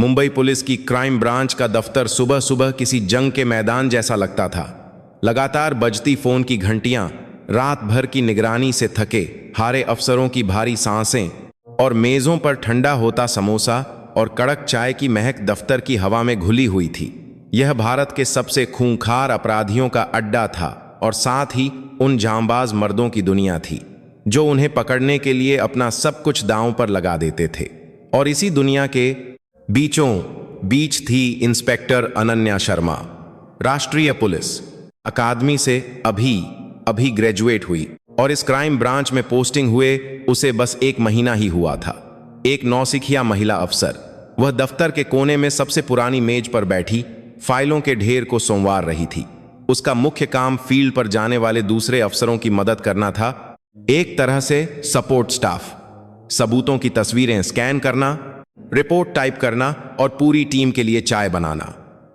Mumbai police की crime branch का दफ्तर सुबह सुबह किसी जंग के मैदान जैसा लगता था। लगातार बजती फोन की घंटियां, रात भर की निगरानी से थके हारे अफसरों की भारी सांसें और मेजों पर ठंडा होता समोसा और कड़क चाय की महक दफ्तर की हवा में घुली हुई थी। यह भारत के सबसे खूंखार अपराधियों का अड्डा था और साथ ही उन जांबाज मर्दों की दुनिया थी जो उन्हें पकड़ने के लिए अपना सब कुछ दांव पर लगा देते थे। और इसी दुनिया के बीचों बीच थी इंस्पेक्टर अनन्या शर्मा। राष्ट्रीय पुलिस अकादमी से अभी ग्रेजुएट हुई और इस क्राइम ब्रांच में पोस्टिंग हुए उसे बस 1 महीना ही हुआ था। एक नौसिखिया महिला अफसर वह दफ्तर के कोने में सबसे पुरानी मेज पर बैठी फाइलों के ढेर को संवार रही थी। उसका मुख्य काम फील्ड पर जाने वाले दूसरे अफसरों की मदद करना था, एक तरह से सपोर्ट स्टाफ। सबूतों की तस्वीरें स्कैन करना, रिपोर्ट टाइप करना और पूरी टीम के लिए चाय बनाना।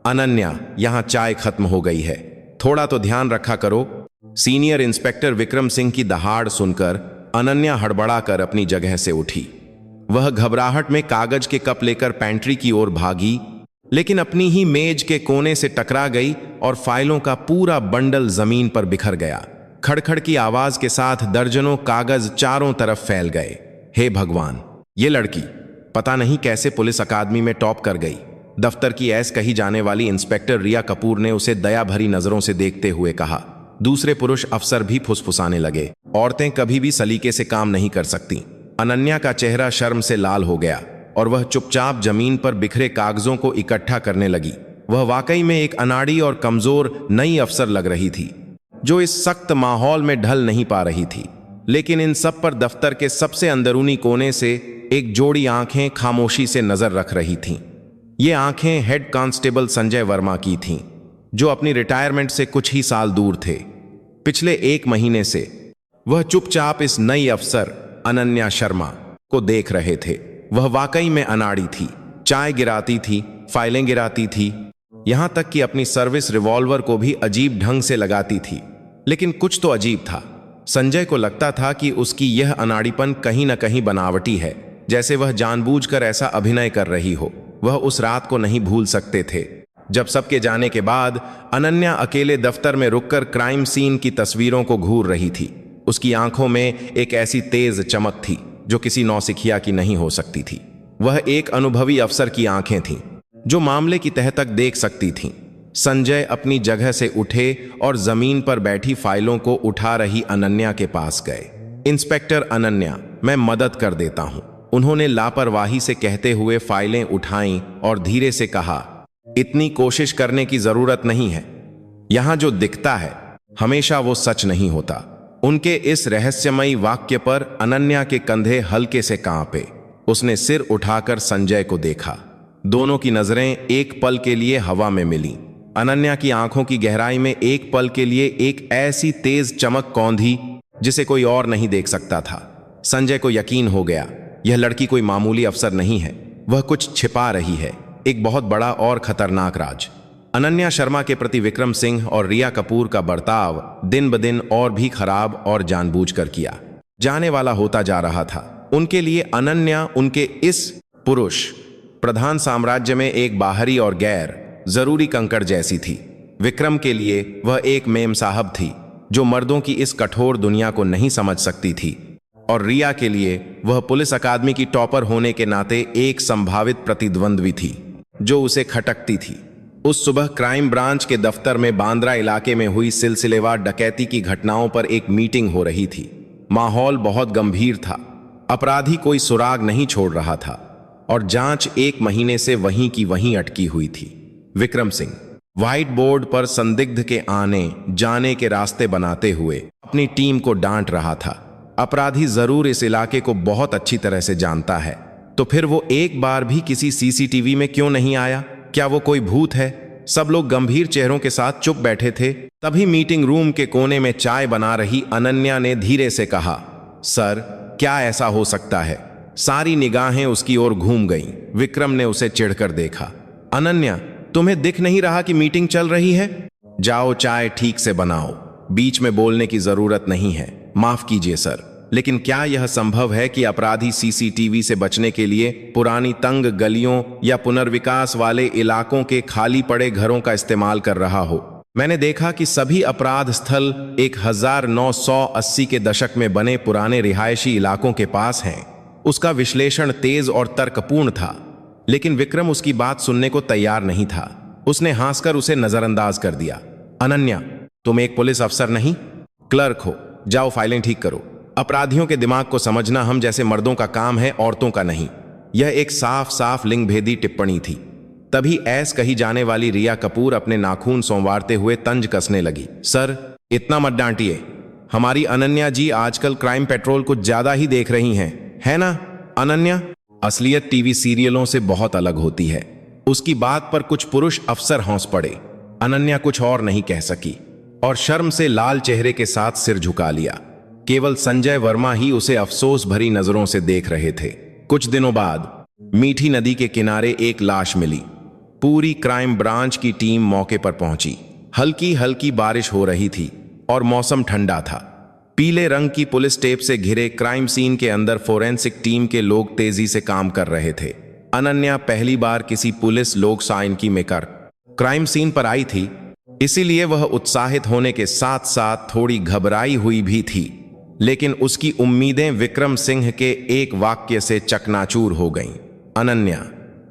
अनन्या, यहां चाय खत्म हो गई है, थोड़ा तो ध्यान रखा करो। सीनियर इंस्पेक्टर विक्रम सिंह की दहाड़ सुनकर अनन्या हड़बड़ाकर अपनी जगह से उठी। वह घबराहट में कागज के कप लेकर पैंट्री की ओर भागी, लेकिन अपनी ही मेज के कोने से टकरा गई और फाइलों का पूरा बंडल जमीन पर बिखर गया। खड़खड़ की आवाज के साथ दर्जनों कागज चारों तरफ फैल गए। हे भगवान, ये लड़की पता नहीं कैसे पुलिस अकादमी में टॉप कर गई। दफ्तर की ऐस कही जाने वाली इंस्पेक्टर रिया कपूर ने उसे दया भरी नजरों से देखते हुए कहा। दूसरे पुरुष अफसर भी फुसफुसाने लगे, औरतें कभी भी सलीके से काम नहीं कर सकती। अनन्या का चेहरा शर्म से लाल हो गया और वह चुपचाप जमीन पर बिखरे कागजों को इकट्ठा करने लगी। वह वाकई में एक अनाड़ी और कमजोर नई अफसर लग रही थी जो इस सख्त माहौल में ढल नहीं पा रही थी। लेकिन इन सब पर दफ्तर के सबसे अंदरूनी कोने से एक जोड़ी आंखें खामोशी से नजर रख रही थीं। ये आंखें हेड कांस्टेबल संजय वर्मा की थीं, जो अपनी रिटायरमेंट से कुछ ही साल दूर थे। पिछले 1 महीने से वह चुपचाप इस नई अफसर अनन्या शर्मा को देख रहे थे। वह वाकई में अनाड़ी थी, चाय गिराती थी, फाइलें गिराती थी, यहां तक कि अपनी सर्विस रिवॉल्वर को भी अजीब ढंग से लगाती थी। लेकिन कुछ तो अजीब था। संजय को लगता था कि उसकी यह अनाड़ीपन कहीं न कहीं बनावटी है, जैसे वह जानबूझकर ऐसा अभिनय कर रही हो। वह उस रात को नहीं भूल सकते थे जब सबके जाने के बाद अनन्या अकेले दफ्तर में रुककर क्राइम सीन की तस्वीरों को घूर रही थी। उसकी आंखों में एक ऐसी तेज चमक थी जो किसी नौसिखिया की नहीं हो सकती थी। वह एक अनुभवी अफसर की आंखें थीं जो मामले की तह तक देख सकती थीं। संजय अपनी जगह से उठे और जमीन पर बैठी फाइलों को उठा रही अनन्या के पास गए। इंस्पेक्टर अनन्या, मैं मदद कर देता हूं, उन्होंने लापरवाही से कहते हुए फाइलें उठाईं और धीरे से कहा। इतनी कोशिश करने की जरूरत नहीं है। यहां जो दिखता है हमेशा वो सच नहीं होता। उनके इस रहस्यमयी वाक्य पर अनन्या के कंधे हल्के से कांपे। उसने सिर उठाकर संजय को देखा। दोनों की नजरें एक पल के लिए हवा में मिली। अनन्या की आंखों की गहराई में एक पल के लिए एक ऐसी तेज चमक कौंधी जिसे कोई और नहीं देख सकता था। संजय को यकीन हो गया, यह लड़की कोई मामूली अफसर नहीं है, वह कुछ छिपा रही है, एक बहुत बड़ा और खतरनाक राज। अनन्या शर्मा के प्रति विक्रम सिंह और रिया कपूर का बर्ताव दिन ब दिन और भी खराब और जानबूझकर किया जाने वाला होता जा रहा था। उनके लिए अनन्या उनके इस पुरुष प्रधान साम्राज्य में एक बाहरी और गैर जरूरी कंकड़ जैसी थी। विक्रम के लिए वह एक मेम साहब थी जो मर्दों की इस कठोर दुनिया को नहीं समझ सकती थी, और रिया के लिए वह पुलिस अकादमी की टॉपर होने के नाते एक संभावित प्रतिद्वंद्वी थी जो उसे खटकती थी। उस सुबह क्राइम ब्रांच के दफ्तर में बांद्रा इलाके में हुई सिलसिलेवार डकैती की घटनाओं पर एक मीटिंग हो रही थी। माहौल बहुत गंभीर था। अपराधी कोई सुराग नहीं छोड़ रहा था और जांच 1 महीने से वहीं की वहीं अटकी हुई थी। विक्रम सिंह व्हाइट बोर्ड पर संदिग्ध के आने जाने के रास्ते बनाते हुए अपनी टीम को डांट रहा था। अपराधी जरूर इस इलाके को बहुत अच्छी तरह से जानता है, तो फिर वो एक बार भी किसी सीसीटीवी में क्यों नहीं आया? क्या वो कोई भूत है? सब लोग गंभीर चेहरों के साथ चुप बैठे थे। तभी मीटिंग रूम के कोने में चाय बना रही अनन्या ने धीरे से कहा, सर, क्या ऐसा हो सकता है? सारी निगाहें उसकी ओर घूम गईं। विक्रम ने उसे चिढ़कर देखा। अनन्या, तुम्हें दिख नहीं रहा कि मीटिंग चल रही है? जाओ चाय ठीक से बनाओ, बीच में बोलने की जरूरत नहीं है। माफ कीजिए सर, लेकिन क्या यह संभव है कि अपराधी सीसीटीवी से बचने के लिए पुरानी तंग गलियों या पुनर्विकास वाले इलाकों के खाली पड़े घरों का इस्तेमाल कर रहा हो? मैंने देखा कि सभी अपराध स्थल 1980 के दशक में बने पुराने रिहायशी इलाकों के पास हैं। उसका विश्लेषण तेज और तर्कपूर्ण था, लेकिन विक्रम उसकी बात सुनने को तैयार नहीं था। उसने हंसकर उसे नजरअंदाज कर दिया। अनन्या, तुम एक पुलिस अफसर नहीं, क्लर्क हो। जाओ फाइलें ठीक करो। अपराधियों के दिमाग को समझना हम जैसे मर्दों का काम है, औरतों का नहीं। यह एक साफ साफ लिंगभेदी टिप्पणी थी। तभी ऐस कही जाने वाली रिया कपूर अपने नाखून सोमवारते हुए तंज कसने लगी। सर, इतना मत डांटिए। हमारी अनन्या जी आजकल क्राइम पेट्रोल कुछ ज्यादा ही देख रही हैं, है ना? अनन्या असलियत टीवी सीरियलों से बहुत अलग होती है। उसकी बात पर कुछ पुरुष अफसर हौंस पड़े। अनन्या कुछ और नहीं कह सकी और शर्म से लाल चेहरे के साथ सिर झुका लिया। केवल संजय वर्मा ही उसे अफसोस भरी नजरों से देख रहे थे। कुछ दिनों बाद मीठी नदी के किनारे एक लाश मिली। पूरी क्राइम ब्रांच की टीम मौके पर पहुंची। हल्की हल्की बारिश हो रही थी और मौसम ठंडा था। पीले रंग की पुलिस टेप से घिरे क्राइम सीन के अंदर फोरेंसिक टीम के लोग तेजी से काम कर रहे थे। अनन्या पहली बार किसी पुलिस लोक साइंकी में कर क्राइम सीन पर आई थी, इसीलिए वह उत्साहित होने के साथ साथ थोड़ी घबराई हुई भी थी। लेकिन उसकी उम्मीदें विक्रम सिंह के एक वाक्य से चकनाचूर हो गईं। अनन्या,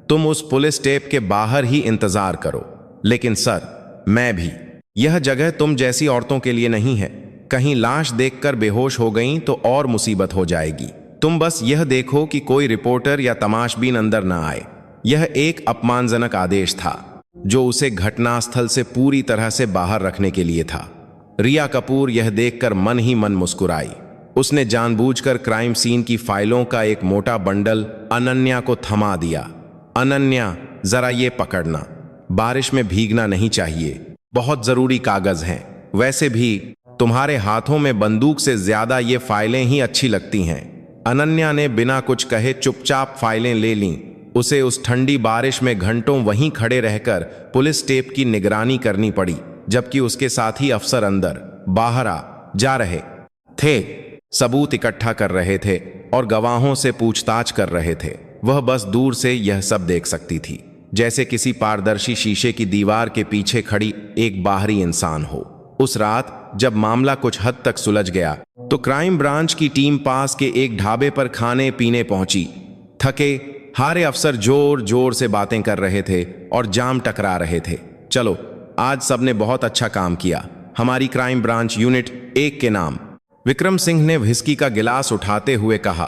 तुम उस पुलिस टेप के बाहर ही इंतजार करो। लेकिन सर, मैं भी। यह जगह तुम जैसी औरतों के लिए नहीं है। कहीं लाश देखकर बेहोश हो गईं तो और मुसीबत हो जाएगी। तुम बस यह देखो कि कोई रिपोर्टर या तमाशबीन अंदर ना आए। यह एक अपमानजनक आदेश था जो उसे घटनास्थल से पूरी तरह से बाहर रखने के लिए था। रिया कपूर यह देखकर मन ही मन मुस्कुराई। उसने जानबूझकर क्राइम सीन की फाइलों का एक मोटा बंडल अनन्या को थमा दिया। अनन्या, जरा ये पकड़ना। बारिश में भीगना नहीं चाहिए। बहुत जरूरी कागज हैं। वैसे भी तुम्हारे हाथों में बंदूक से ज्यादा ये फाइलें ही अच्छी लगती हैं। अनन्या ने बिना कुछ कहे चुपचाप फाइलें ले लीं। उसे उस ठंडी बारिश में घंटों वहीं खड़े रहकर पुलिस टेप की निगरानी करनी पड़ी, जबकि उसके साथी अफसर अंदर बाहर आ जा रहे थे, सबूत इकट्ठा कर रहे थे और गवाहों से पूछताछ कर रहे थे। वह बस दूर से यह सब देख सकती थी, जैसे किसी पारदर्शी शीशे की दीवार के पीछे खड़ी एक बाहरी इंसान हो। उस रात जब मामला कुछ हद तक सुलझ गया तो क्राइम ब्रांच की टीम पास के एक ढाबे पर खाने पीने पहुंची। थके हारे अफसर जोर जोर से बातें कर रहे थे और जाम टकरा रहे थे। चलो, आज सबने बहुत अच्छा काम किया। हमारी क्राइम ब्रांच यूनिट 1 के नाम। विक्रम सिंह ने व्हिस्की का गिलास उठाते हुए कहा।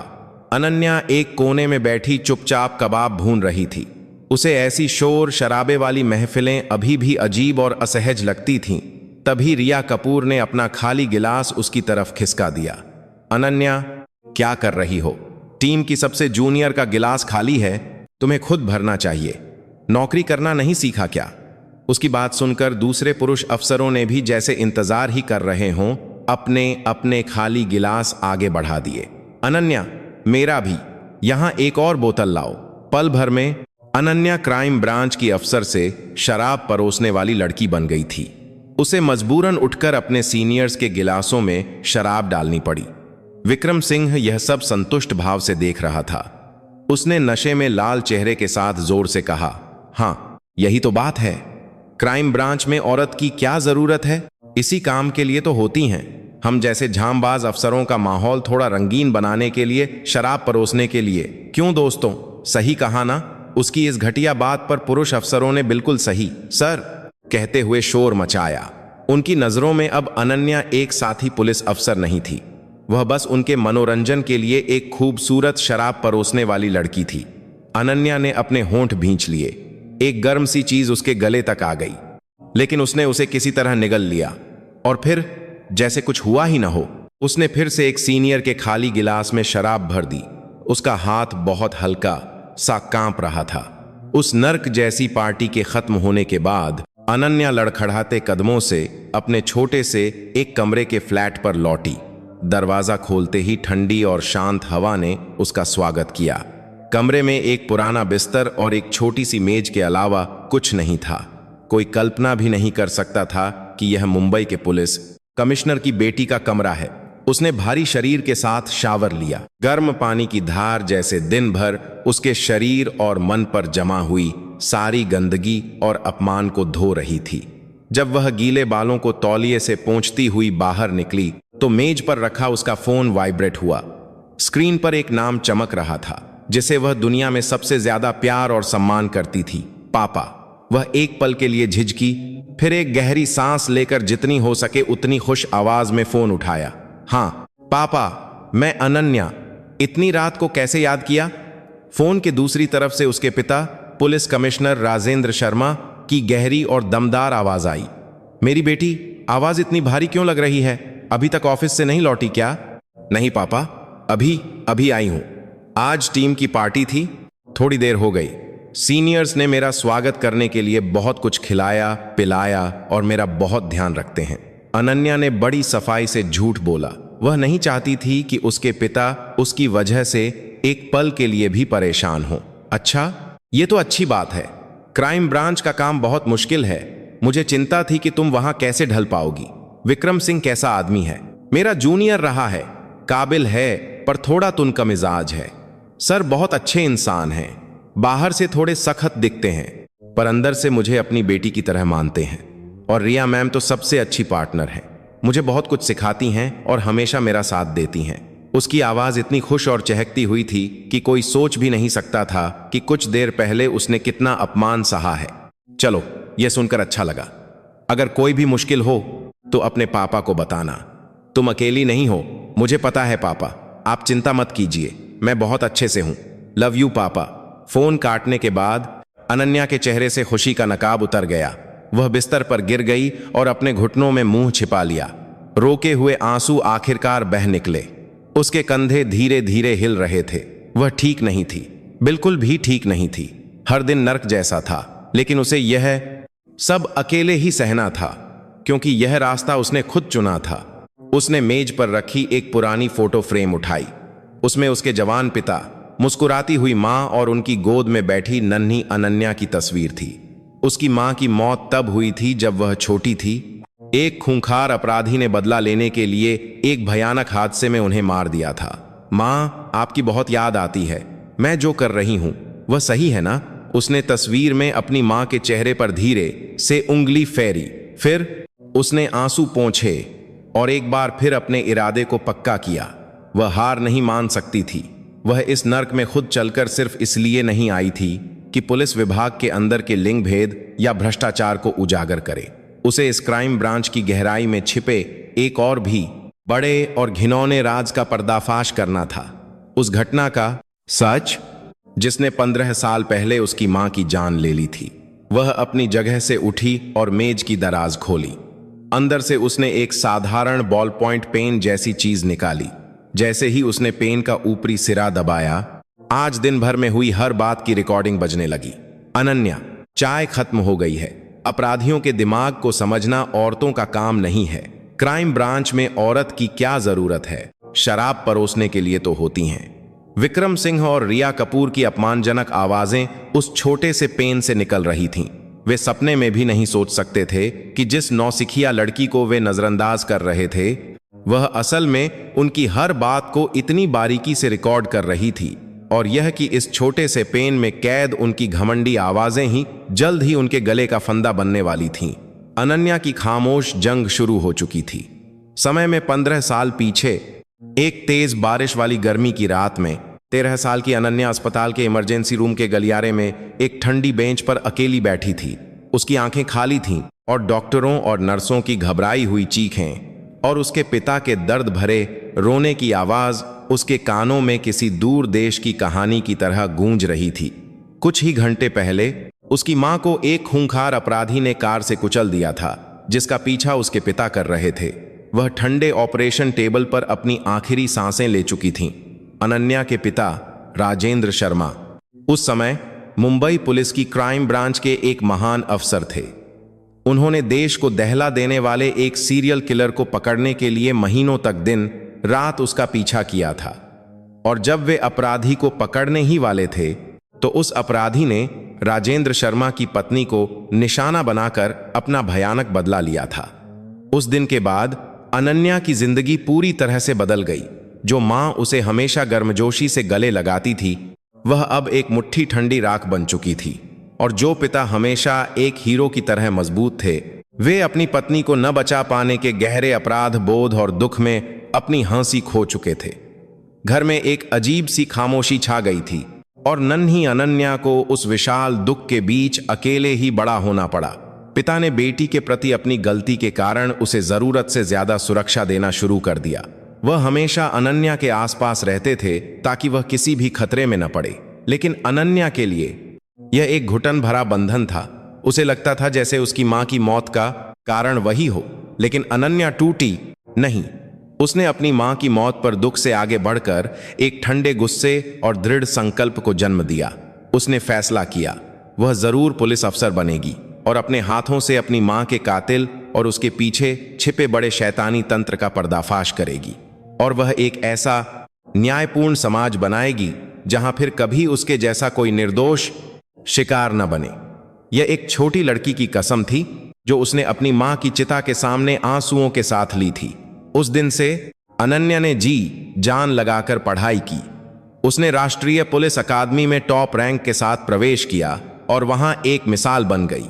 अनन्या एक कोने में बैठी चुपचाप कबाब भून रही थी। उसे ऐसी शोर शराबे वाली महफिलें अभी भी अजीब और असहज लगती थीं। तभी रिया कपूर ने अपना खाली गिलास उसकी तरफ खिसका दिया। अनन्या, क्या कर रही हो? टीम की सबसे जूनियर का गिलास खाली है, तुम्हें खुद भरना चाहिए। नौकरी करना नहीं सीखा क्या? उसकी बात सुनकर दूसरे पुरुष अफसरों ने भी जैसे इंतजार ही कर रहे हों अपने अपने खाली गिलास आगे बढ़ा दिए। अनन्या, मेरा भी। यहां एक और बोतल लाओ। पल भर में अनन्या क्राइम ब्रांच की अफसर से शराब परोसने वाली लड़की बन गई थी। उसे मजबूरन उठकर अपने सीनियर्स के गिलासों में शराब डालनी पड़ी। विक्रम सिंह यह सब संतुष्ट भाव से देख रहा था। उसने नशे में लाल चेहरे के साथ जोर से कहा, हाँ, यही तो बात है। क्राइम ब्रांच में औरत की क्या जरूरत है? इसी काम के लिए तो होती हैं। हम जैसे झामबाज अफसरों का माहौल थोड़ा रंगीन बनाने के लिए, शराब परोसने के लिए। क्यों दोस्तों, सही कहा ना? उसकी इस घटिया बात पर पुरुष अफसरों ने बिल्कुल सही, सर, कहते हुए शोर मचाया। उनकी नजरों में अब अनन्या एक साथी पुलिस अफसर नहीं थी। वह बस उनके मनोरंजन के लिए एक खूबसूरत शराब परोसने वाली लड़की थी। अनन्या ने अपने होंठ भींच लिए। एक गर्म सी चीज उसके गले तक आ गई, लेकिन उसने उसे किसी तरह निगल लिया और फिर जैसे कुछ हुआ ही ना हो, उसने फिर से एक सीनियर के खाली गिलास में शराब भर दी। उसका हाथ बहुत हल्का सा कांप रहा था। उस नर्क जैसी पार्टी के खत्म होने के बाद अनन्या लड़खड़ाते कदमों से अपने छोटे से एक कमरे के फ्लैट पर लौटी। दरवाजा खोलते ही ठंडी और शांत हवा ने उसका स्वागत किया। कमरे में एक पुराना बिस्तर और एक छोटी सी मेज के अलावा कुछ नहीं था। कोई कल्पना भी नहीं कर सकता था कि यह मुंबई के पुलिस कमिश्नर की बेटी का कमरा है। उसने भारी शरीर के साथ शावर लिया। गर्म पानी की धार जैसे दिन भर उसके शरीर और मन पर जमा हुई सारी गंदगी और अपमान को धो रही थी। जब वह गीले बालों को तौलिए से पोंछती हुई बाहर निकली तो मेज पर रखा उसका फोन वाइब्रेट हुआ। स्क्रीन पर एक नाम चमक रहा था जिसे वह दुनिया में सबसे ज्यादा प्यार और सम्मान करती थी, पापा। वह एक पल के लिए झिझकी, फिर एक गहरी सांस लेकर जितनी हो सके उतनी खुश आवाज में फोन उठाया। हाँ पापा, मैं अनन्या। इतनी रात को कैसे याद किया? फोन के दूसरी तरफ से उसके पिता पुलिस कमिश्नर राजेंद्र शर्मा की गहरी और दमदार आवाज आई। मेरी बेटी, आवाज इतनी भारी क्यों लग रही है? अभी तक ऑफिस से नहीं लौटी क्या? नहीं पापा, अभी आई हूं। आज टीम की पार्टी थी, थोड़ी देर हो गई। सीनियर्स ने मेरा स्वागत करने के लिए बहुत कुछ खिलाया पिलाया और मेरा बहुत ध्यान रखते हैं। अनन्या ने बड़ी सफाई से झूठ बोला। वह नहीं चाहती थी कि उसके पिता उसकी वजह से एक पल के लिए भी परेशान हो। अच्छा, ये तो अच्छी बात है। क्राइम ब्रांच का काम बहुत मुश्किल है। मुझे चिंता थी कि तुम वहां कैसे ढल पाओगी। विक्रम सिंह कैसा आदमी है? मेरा जूनियर रहा है, काबिल है, पर थोड़ा तुनका मिजाज है। सर बहुत अच्छे इंसान हैं, बाहर से थोड़े सख्त दिखते हैं पर अंदर से मुझे अपनी बेटी की तरह मानते हैं। और रिया मैम तो सबसे अच्छी पार्टनर है, मुझे बहुत कुछ सिखाती हैं और हमेशा मेरा साथ देती हैं। उसकी आवाज इतनी खुश और चहकती हुई थी कि कोई सोच भी नहीं सकता था कि कुछ देर पहले उसने कितना अपमान सहा है। चलो, यह सुनकर अच्छा लगा। अगर कोई भी मुश्किल हो तो अपने पापा को बताना। तुम अकेली नहीं हो, मुझे पता है पापा। आप चिंता मत कीजिए, मैं बहुत अच्छे से हूं। लव यू पापा। फोन काटने के बाद अनन्या के चेहरे से खुशी का नकाब उतर गया। वह बिस्तर पर गिर गई और अपने घुटनों में मुंह छिपा लिया। रोके हुए आंसू आखिरकार बह निकले। उसके कंधे धीरे धीरे हिल रहे थे। वह ठीक नहीं थी, बिल्कुल भी ठीक नहीं थी। हर दिन नर्क जैसा था, लेकिन उसे यह सब अकेले ही सहना था, क्योंकि यह रास्ता उसने खुद चुना था। उसने मेज पर रखी एक पुरानी फोटो फ्रेम उठाई। उसमें उसके जवान पिता, मुस्कुराती हुई मां और उनकी गोद में बैठी नन्ही अनन्या की तस्वीर थी। उसकी मां की मौत तब हुई थी जब वह छोटी थी। एक खूंखार अपराधी ने बदला लेने के लिए एक भयानक हादसे में उन्हें मार दिया था। मां, आपकी बहुत याद आती है। मैं जो कर रही हूं वह सही है ना? उसने तस्वीर में अपनी मां के चेहरे पर धीरे से उंगली फेरी। फिर उसने आंसू पोंछे और एक बार फिर अपने इरादे को पक्का किया। वह हार नहीं मान सकती थी। वह इस नर्क में खुद चलकर सिर्फ इसलिए नहीं आई थी कि पुलिस विभाग के अंदर के लिंग भेद या भ्रष्टाचार को उजागर करे। उसे इस क्राइम ब्रांच की गहराई में छिपे एक और भी बड़े और घिनौने राज का पर्दाफाश करना था। उस घटना का सच जिसने 15 साल पहले उसकी मां की जान ले ली थी। वह अपनी जगह से उठी और मेज की दराज खोली। अंदर से उसने एक साधारण बॉल पॉइंट पेन जैसी चीज निकाली। जैसे ही उसने पेन का ऊपरी सिरा दबाया, आज दिन भर में हुई हर बात की रिकॉर्डिंग बजने लगी। अनन्या, चाय खत्म हो गई है। अपराधियों के दिमाग को समझना औरतों का काम नहीं है। क्राइम ब्रांच में औरत की क्या जरूरत है? शराब परोसने के लिए तो होती हैं। विक्रम सिंह और रिया कपूर की अपमानजनक आवाजें उस छोटे से पेन से निकल रही थीं। वे सपने में भी नहीं सोच सकते थे कि जिस नौसिखिया लड़की को वे नजरअंदाज कर रहे थे, वह असल में उनकी हर बात को इतनी बारीकी से रिकॉर्ड कर रही थी, और यह कि इस छोटे से पेन में कैद उनकी घमंडी आवाजें ही जल्द ही उनके गले का फंदा बनने वाली थीं। अनन्या की खामोश जंग शुरू हो चुकी थी। समय में 15 साल पीछे एक तेज बारिश वाली गर्मी की रात में 13 साल की अनन्या अस्पताल के इमरजेंसी रूम के गलियारे में एक ठंडी बेंच पर अकेली बैठी थी। उसकी आंखें खाली थीं और डॉक्टरों और नर्सों की घबराई हुई चीखें और उसके पिता के दर्द भरे रोने की आवाज उसके कानों में किसी दूर देश की कहानी की तरह गूंज रही थी। कुछ ही घंटे पहले उसकी मां को एक खूंखार अपराधी ने कार से कुचल दिया था, जिसका पीछा उसके पिता कर रहे थे। वह ठंडे ऑपरेशन टेबल पर अपनी आखिरी सांसें ले चुकी थीं। अनन्या के पिता राजेंद्र शर्मा उस समय मुंबई पुलिस की क्राइम ब्रांच के एक महान अफसर थे। उन्होंने देश को दहला देने वाले एक सीरियल किलर को पकड़ने के लिए महीनों तक दिन रात उसका पीछा किया था, और जब वे अपराधी को पकड़ने ही वाले थे तो उस अपराधी ने राजेंद्र शर्मा की पत्नी को निशाना बनाकर अपना भयानक बदला लिया था। उस दिन के बाद अनन्या की जिंदगी पूरी तरह से बदल गई। जो मां उसे हमेशा गर्मजोशी से गले लगाती थी, वह अब एक मुट्ठी ठंडी राख बन चुकी थी। और जो पिता हमेशा एक हीरो की तरह मजबूत थे, वे अपनी पत्नी को न बचा पाने के गहरे अपराध बोध और दुख में अपनी हंसी खो चुके थे। घर में एक अजीब सी खामोशी छा गई थी और नन्ही अनन्या को उस विशाल दुख के बीच अकेले ही बड़ा होना पड़ा। पिता ने बेटी के प्रति अपनी गलती के कारण उसे जरूरत से ज्यादा सुरक्षा देना शुरू कर दिया। वह हमेशा अनन्या के आसपास रहते थे ताकि वह किसी भी खतरे में न पड़े। लेकिन अनन्या के लिए यह एक घुटन भरा बंधन था। उसे लगता था जैसे उसकी मां की मौत का कारण वही हो। लेकिन अनन्या टूटी नहीं। उसने अपनी मां की मौत पर दुख से आगे बढ़कर एक ठंडे गुस्से और दृढ़ संकल्प को जन्म दिया। उसने फैसला किया, वह जरूर पुलिस अफसर बनेगी और अपने हाथों से अपनी मां के कातिल और उसके पीछे छिपे बड़े शैतानी तंत्र का पर्दाफाश करेगी। और वह एक ऐसा न्यायपूर्ण समाज बनाएगी जहां फिर कभी उसके जैसा कोई निर्दोष शिकार न बने। यह एक छोटी लड़की की कसम थी जो उसने अपनी मां की चिता के सामने आंसुओं के साथ ली थी। उस दिन से अनन्या ने जी जान लगाकर पढ़ाई की। उसने राष्ट्रीय पुलिस अकादमी में टॉप रैंक के साथ प्रवेश किया और वहां एक मिसाल बन गई।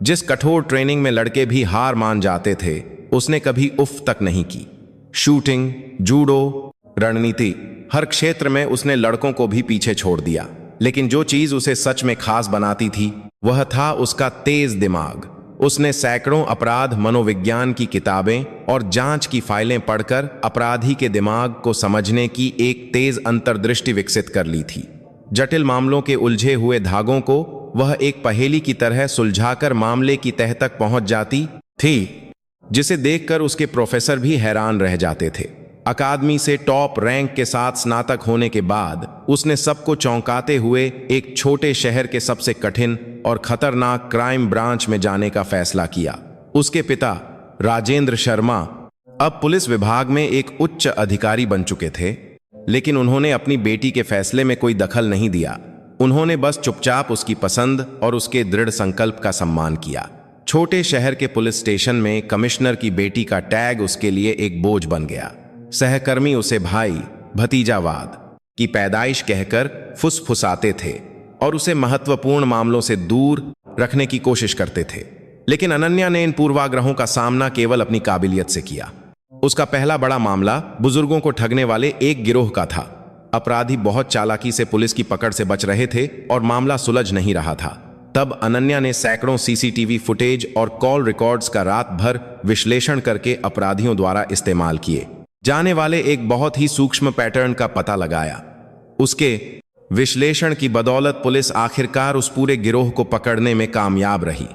जिस कठोर ट्रेनिंग में लड़के भी हार मान जाते थे, उसने कभी उफ तक नहीं की। शूटिंग, जूडो, रणनीति, हर क्षेत्र में उसने लड़कों को भी पीछे छोड़ दिया। लेकिन जो चीज उसे सच में खास बनाती थी, वह था उसका तेज दिमाग। उसने सैकड़ों अपराध मनोविज्ञान की किताबें और जांच की फाइलें पढ़कर अपराधी के दिमाग को समझने की एक तेज अंतर्दृष्टि विकसित कर ली थी। जटिल मामलों के उलझे हुए धागों को वह एक पहेली की तरह सुलझाकर मामले की तह तक पहुंच जाती थी, जिसे देखकर उसके प्रोफेसर भी हैरान रह जाते थे। अकादमी से टॉप रैंक के साथ स्नातक होने के बाद उसने सबको चौंकाते हुए एक छोटे शहर के सबसे कठिन और खतरनाक क्राइम ब्रांच में जाने का फैसला किया। उसके पिता राजेंद्र शर्मा अब पुलिस विभाग में एक उच्च अधिकारी बन चुके थे, लेकिन उन्होंने अपनी बेटी के फैसले में कोई दखल नहीं दिया। उन्होंने बस चुपचाप उसकी पसंद और उसके दृढ़ संकल्प का सम्मान किया। छोटे शहर के पुलिस स्टेशन में कमिश्नर की बेटी का टैग उसके लिए एक बोझ बन गया। सहकर्मी उसे भाई भतीजावाद की पैदाइश कहकर फुसफुसाते थे और उसे महत्वपूर्ण मामलों से दूर रखने की कोशिश करते थे। लेकिन अनन्या ने इन पूर्वाग्रहों का सामना केवल अपनी काबिलियत से किया। उसका पहला बड़ा मामला बुजुर्गों को ठगने वाले एक गिरोह का था। अपराधी बहुत चालाकी से पुलिस की पकड़ से बच रहे थे और मामला सुलझ नहीं रहा था। तब अनन्या ने सैकड़ों सीसीटीवी फुटेज और कॉल रिकॉर्ड्स का रात भर विश्लेषण करके अपराधियों द्वारा इस्तेमाल किए जाने वाले एक बहुत ही सूक्ष्म पैटर्न का पता लगाया। उसके विश्लेषण की बदौलत पुलिस आखिरकार उस पूरे गिरोह को पकड़ने में कामयाब रही।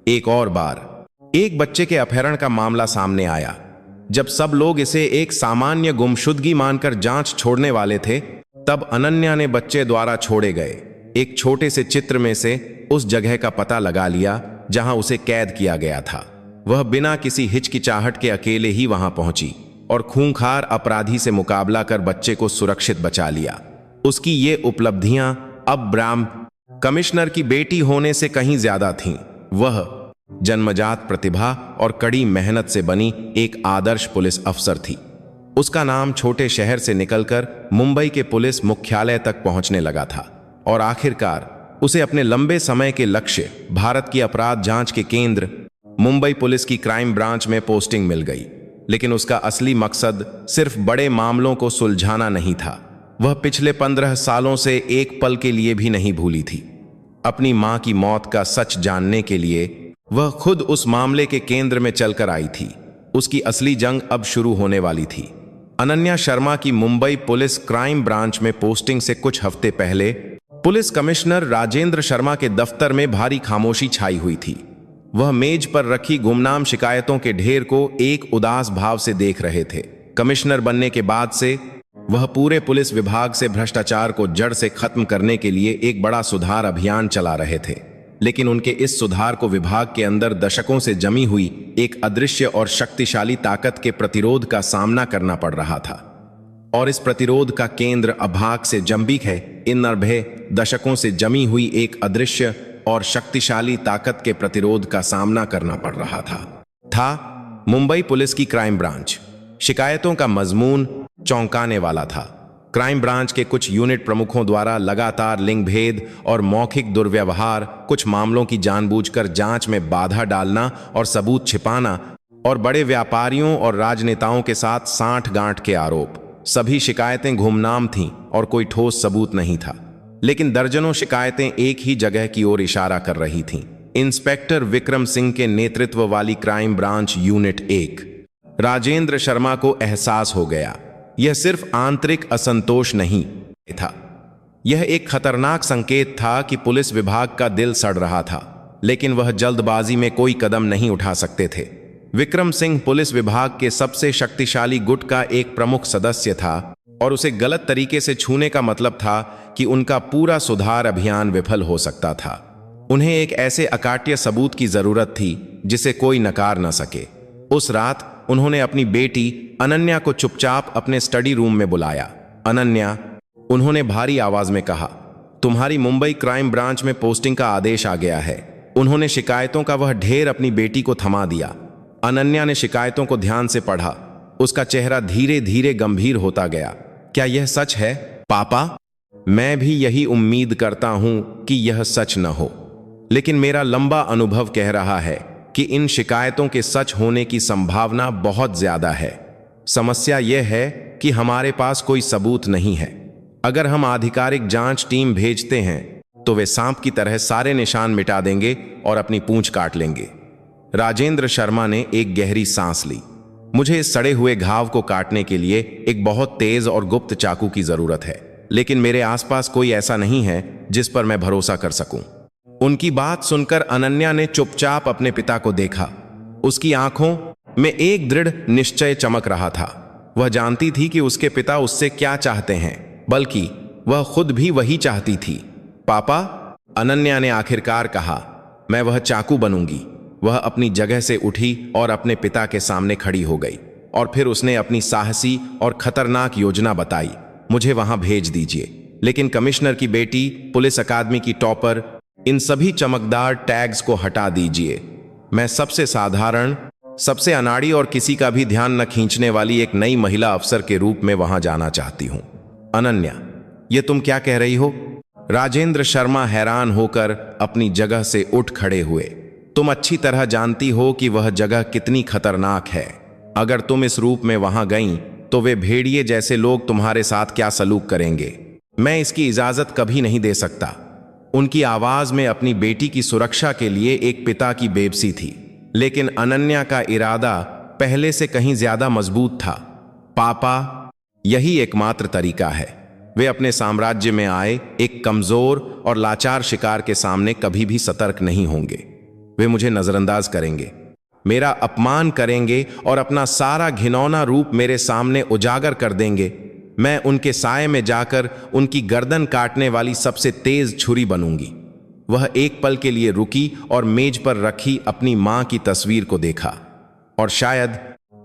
एक और बार एक बच्चे के अपहरण का मामला सामने आया। जब सब लोग इसे एक सामान्य गुमशुदगी मानकर जांच छोड़ने वाले थे, तब अनन्या ने बच्चे द्वारा छोड़े गए एक छोटे से चित्र में से उस जगह का पता लगा लिया जहां उसे कैद किया गया था। वह बिना किसी हिचकिचाहट के अकेले ही वहां पहुंची और खूंखार अपराधी से मुकाबला कर बच्चे को सुरक्षित बचा लिया। उसकी ये उपलब्धियां अब ब्राह्म कमिश्नर की बेटी होने से कहीं ज्यादा थीं। वह जन्मजात प्रतिभा और कड़ी मेहनत से बनी एक आदर्श पुलिस अफसर थी। उसका नाम छोटे शहर से निकलकर मुंबई के पुलिस मुख्यालय तक पहुंचने लगा था और आखिरकार उसे अपने लंबे समय के लक्ष्य भारत की अपराध जांच के केंद्र मुंबई पुलिस की क्राइम ब्रांच में पोस्टिंग मिल गई। लेकिन उसका असली मकसद सिर्फ बड़े मामलों को सुलझाना नहीं था। वह पिछले 15 सालों से एक पल के लिए भी नहीं भूली थी। अपनी मां की मौत का सच जानने के लिए वह खुद उस मामले के केंद्र में चलकर आई थी। उसकी असली जंग अब शुरू होने वाली थी। अनन्या शर्मा की मुंबई पुलिस क्राइम ब्रांच में पोस्टिंग से कुछ हफ्ते पहले पुलिस कमिश्नर राजेंद्र शर्मा के दफ्तर में भारी खामोशी छाई हुई थी। वह मेज पर रखी गुमनाम शिकायतों के ढेर को एक उदास भाव से देख रहे थे। कमिश्नर बनने के बाद से वह पूरे पुलिस विभाग से भ्रष्टाचार को जड़ से खत्म करने के लिए एक बड़ा सुधार अभियान चला रहे थे। लेकिन उनके इस सुधार को विभाग के अंदर दशकों से जमी हुई एक अदृश्य और शक्तिशाली ताकत के प्रतिरोध का सामना करना पड़ रहा था। और इस प्रतिरोध का केंद्र अभाग से जंबिक है। इन निर्भय दशकों से जमी हुई एक अदृश्य और शक्तिशाली ताकत के प्रतिरोध का सामना करना पड़ रहा था। मुंबई पुलिस की क्राइम ब्रांच। शिकायतों का मजमून चौंकाने वाला था। क्राइम ब्रांच के कुछ यूनिट प्रमुखों द्वारा लगातार लिंग भेद और मौखिक दुर्व्यवहार, कुछ मामलों की जानबूझकर जांच में बाधा डालना और सबूत छिपाना, और बड़े व्यापारियों और राजनेताओं के साथ सांठ-गांठ के आरोप। सभी शिकायतें गुमनाम थीं और कोई ठोस सबूत नहीं था। लेकिन दर्जनों शिकायतें एक ही जगह की ओर इशारा कर रही थीं। इंस्पेक्टर विक्रम सिंह के नेतृत्व वाली crime branch unit 1 Rajendra Sharma को एहसास हो गया, यह सिर्फ आंतरिक असंतोष नहीं था, यह एक खतरनाक संकेत था कि पुलिस विभाग का दिल सड़ रहा था, लेकिन वह जल्दबाजी में कोई कदम नहीं उठा सकते थे। विक्रम सिंह पुलिस विभाग के सबसे शक्तिशाली गुट का एक प्रमुख सदस्य था और उसे गलत तरीके से छूने का मतलब था कि उनका पूरा सुधार अभियान विफल हो सकता था। उन्हें एक ऐसे अकाट्य सबूत की जरूरत थी जिसे कोई नकार न सके। उस रात उन्होंने अपनी बेटी अनन्या को चुपचाप अपने स्टडी रूम में बुलाया। अनन्या, उन्होंने भारी आवाज में कहा, तुम्हारी मुंबई क्राइम ब्रांच में पोस्टिंग का आदेश आ गया है। उन्होंने शिकायतों का वह ढेर अपनी बेटी को थमा दिया। अनन्या ने शिकायतों को ध्यान से पढ़ा। उसका चेहरा धीरे धीरे गंभीर होता गया। क्या यह सच है पापा? मैं भी यही उम्मीद करता हूं कि यह सच न हो, लेकिन मेरा लंबा अनुभव कह रहा है कि इन शिकायतों के सच होने की संभावना बहुत ज्यादा है। समस्या यह है कि हमारे पास कोई सबूत नहीं है। अगर हम आधिकारिक जांच टीम भेजते हैं तो वे सांप की तरह सारे निशान मिटा देंगे और अपनी पूंछ काट लेंगे। राजेंद्र शर्मा ने एक गहरी सांस ली। मुझे इस सड़े हुए घाव को काटने के लिए एक बहुत तेज और गुप्त चाकू की जरूरत है, लेकिन मेरे आसपास कोई ऐसा नहीं है जिस पर मैं भरोसा कर सकूं। उनकी बात सुनकर अनन्या ने चुपचाप अपने पिता को देखा। उसकी आंखों में एक दृढ़ निश्चय चमक रहा था। वह जानती थी कि उसके पिता उससे क्या चाहते हैं, बल्कि वह खुद भी वही चाहती थी। पापा, अनन्या ने आखिरकार कहा, मैं वह चाकू बनूंगी। वह अपनी जगह से उठी और अपने पिता के सामने खड़ी हो गई, और फिर उसने अपनी साहसी और खतरनाक योजना बताई। मुझे वहां भेज दीजिए, लेकिन कमिश्नर की बेटी, पुलिस अकादमी की टॉपर, इन सभी चमकदार टैग्स को हटा दीजिए। मैं सबसे साधारण, सबसे अनाड़ी और किसी का भी ध्यान न खींचने वाली एक नई महिला अफसर के रूप में वहां जाना चाहती हूं। अनन्या, ये तुम क्या कह रही हो? राजेंद्र शर्मा हैरान होकर अपनी जगह से उठ खड़े हुए। तुम अच्छी तरह जानती हो कि वह जगह कितनी खतरनाक है। अगर तुम इस रूप में वहां गईं, तो वे भेड़िए जैसे लोग तुम्हारे साथ क्या सलूक करेंगे। मैं इसकी इजाजत कभी नहीं दे सकता। उनकी आवाज में अपनी बेटी की सुरक्षा के लिए एक पिता की बेबसी थी, लेकिन अनन्या का इरादा पहले से कहीं ज्यादा मजबूत था। पापा, यही एकमात्र तरीका है। वे अपने साम्राज्य में आए एक कमजोर और लाचार शिकार के सामने कभी भी सतर्क नहीं होंगे। वे मुझे नजरअंदाज करेंगे, मेरा अपमान करेंगे और अपना सारा घिनौना रूप मेरे सामने उजागर कर देंगे। मैं उनके साए में जाकर उनकी गर्दन काटने वाली सबसे तेज छुरी बनूंगी। वह एक पल के लिए रुकी और मेज पर रखी अपनी मां की तस्वीर को देखा, और शायद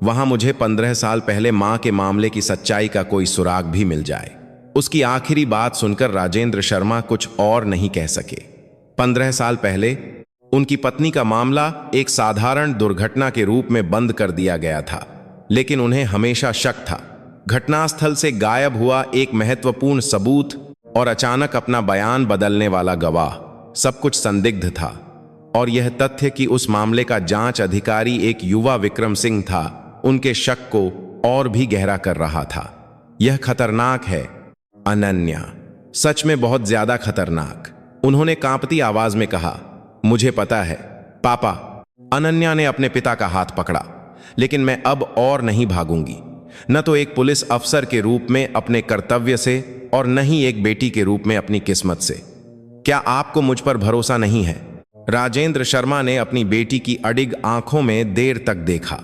वहां मुझे 15 साल पहले मां के मामले की सच्चाई का कोई सुराग भी मिल जाए। उसकी आखिरी बात सुनकर राजेंद्र शर्मा कुछ और नहीं कह सके। 15 साल पहले उनकी पत्नी का मामला एक साधारण दुर्घटना के रूप में बंद कर दिया गया था, लेकिन उन्हें हमेशा शक था। घटनास्थल से गायब हुआ एक महत्वपूर्ण सबूत और अचानक अपना बयान बदलने वाला गवाह, सब कुछ संदिग्ध था। और यह तथ्य कि उस मामले का जांच अधिकारी एक युवा विक्रम सिंह था, उनके शक को और भी गहरा कर रहा था। यह खतरनाक है अनन्या, सच में बहुत ज्यादा खतरनाक, उन्होंने कांपती आवाज में कहा। मुझे पता है पापा, अनन्या ने अपने पिता का हाथ पकड़ा, लेकिन मैं अब और नहीं भागूंगी, न तो एक पुलिस अफसर के रूप में अपने कर्तव्य से और न ही एक बेटी के रूप में अपनी किस्मत से। क्या आपको मुझ पर भरोसा नहीं है? राजेंद्र शर्मा ने अपनी बेटी की अडिग आंखों में देर तक देखा।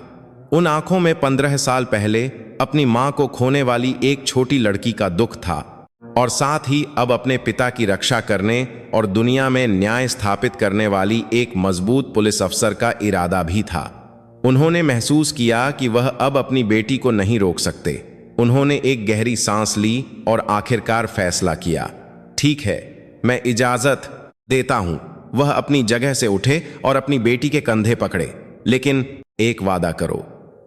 उन आंखों में 15 साल पहले अपनी मां को खोने वाली एक छोटी लड़की का दुख था, और साथ ही अब अपने पिता की रक्षा करने और दुनिया में न्याय स्थापित करने वाली एक मजबूत पुलिस अफसर का इरादा भी था। उन्होंने महसूस किया कि वह अब अपनी बेटी को नहीं रोक सकते। उन्होंने एक गहरी सांस ली और आखिरकार फैसला किया, ठीक है, मैं इजाजत देता हूं। वह अपनी जगह से उठे और अपनी बेटी के कंधे पकड़े, लेकिन एक वादा करो,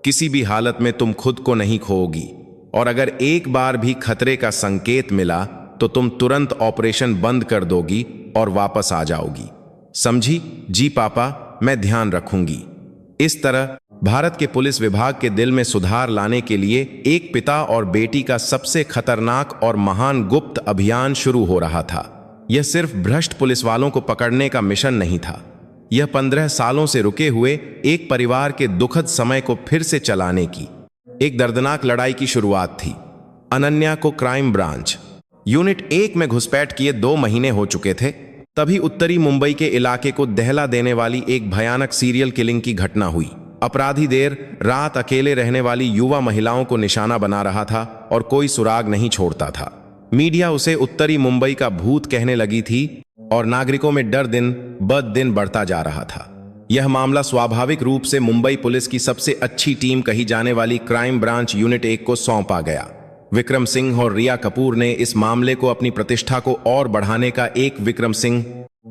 किसी भी हालत में तुम खुद को नहीं खोओगी, और अगर एक बार भी खतरे का संकेत मिला तो तुम तुरंत ऑपरेशन बंद कर दोगी और वापस आ जाओगी। समझी? जी पापा, मैं ध्यान रखूंगी। इस तरह भारत के पुलिस विभाग के दिल में सुधार लाने के लिए एक पिता और बेटी का सबसे खतरनाक और महान गुप्त अभियान शुरू हो रहा था। यह सिर्फ भ्रष्ट पुलिस वालों को पकड़ने का मिशन नहीं था, यह 15 सालों से रुके हुए एक परिवार के दुखद समय को फिर से चलाने की एक दर्दनाक लड़ाई की शुरुआत थी। अनन्या को क्राइम ब्रांच यूनिट 1 में घुसपैठ किए 2 महीने हो चुके थे। तभी उत्तरी मुंबई के इलाके को दहला देने वाली एक भयानक सीरियल किलिंग की घटना हुई। अपराधी देर रात अकेले रहने वाली युवा महिलाओं को निशाना बना रहा था और कोई सुराग नहीं छोड़ता था। मीडिया उसे उत्तरी मुंबई का भूत कहने लगी थी और नागरिकों में डर दिन ब दिन बढ़ता जा रहा था। यह मामला स्वाभाविक रूप से मुंबई पुलिस की सबसे अच्छी टीम कही जाने वाली क्राइम ब्रांच यूनिट 1 को सौंपा गया। विक्रम सिंह और रिया कपूर ने इस मामले को अपनी प्रतिष्ठा को और बढ़ाने का एक विक्रम सिंह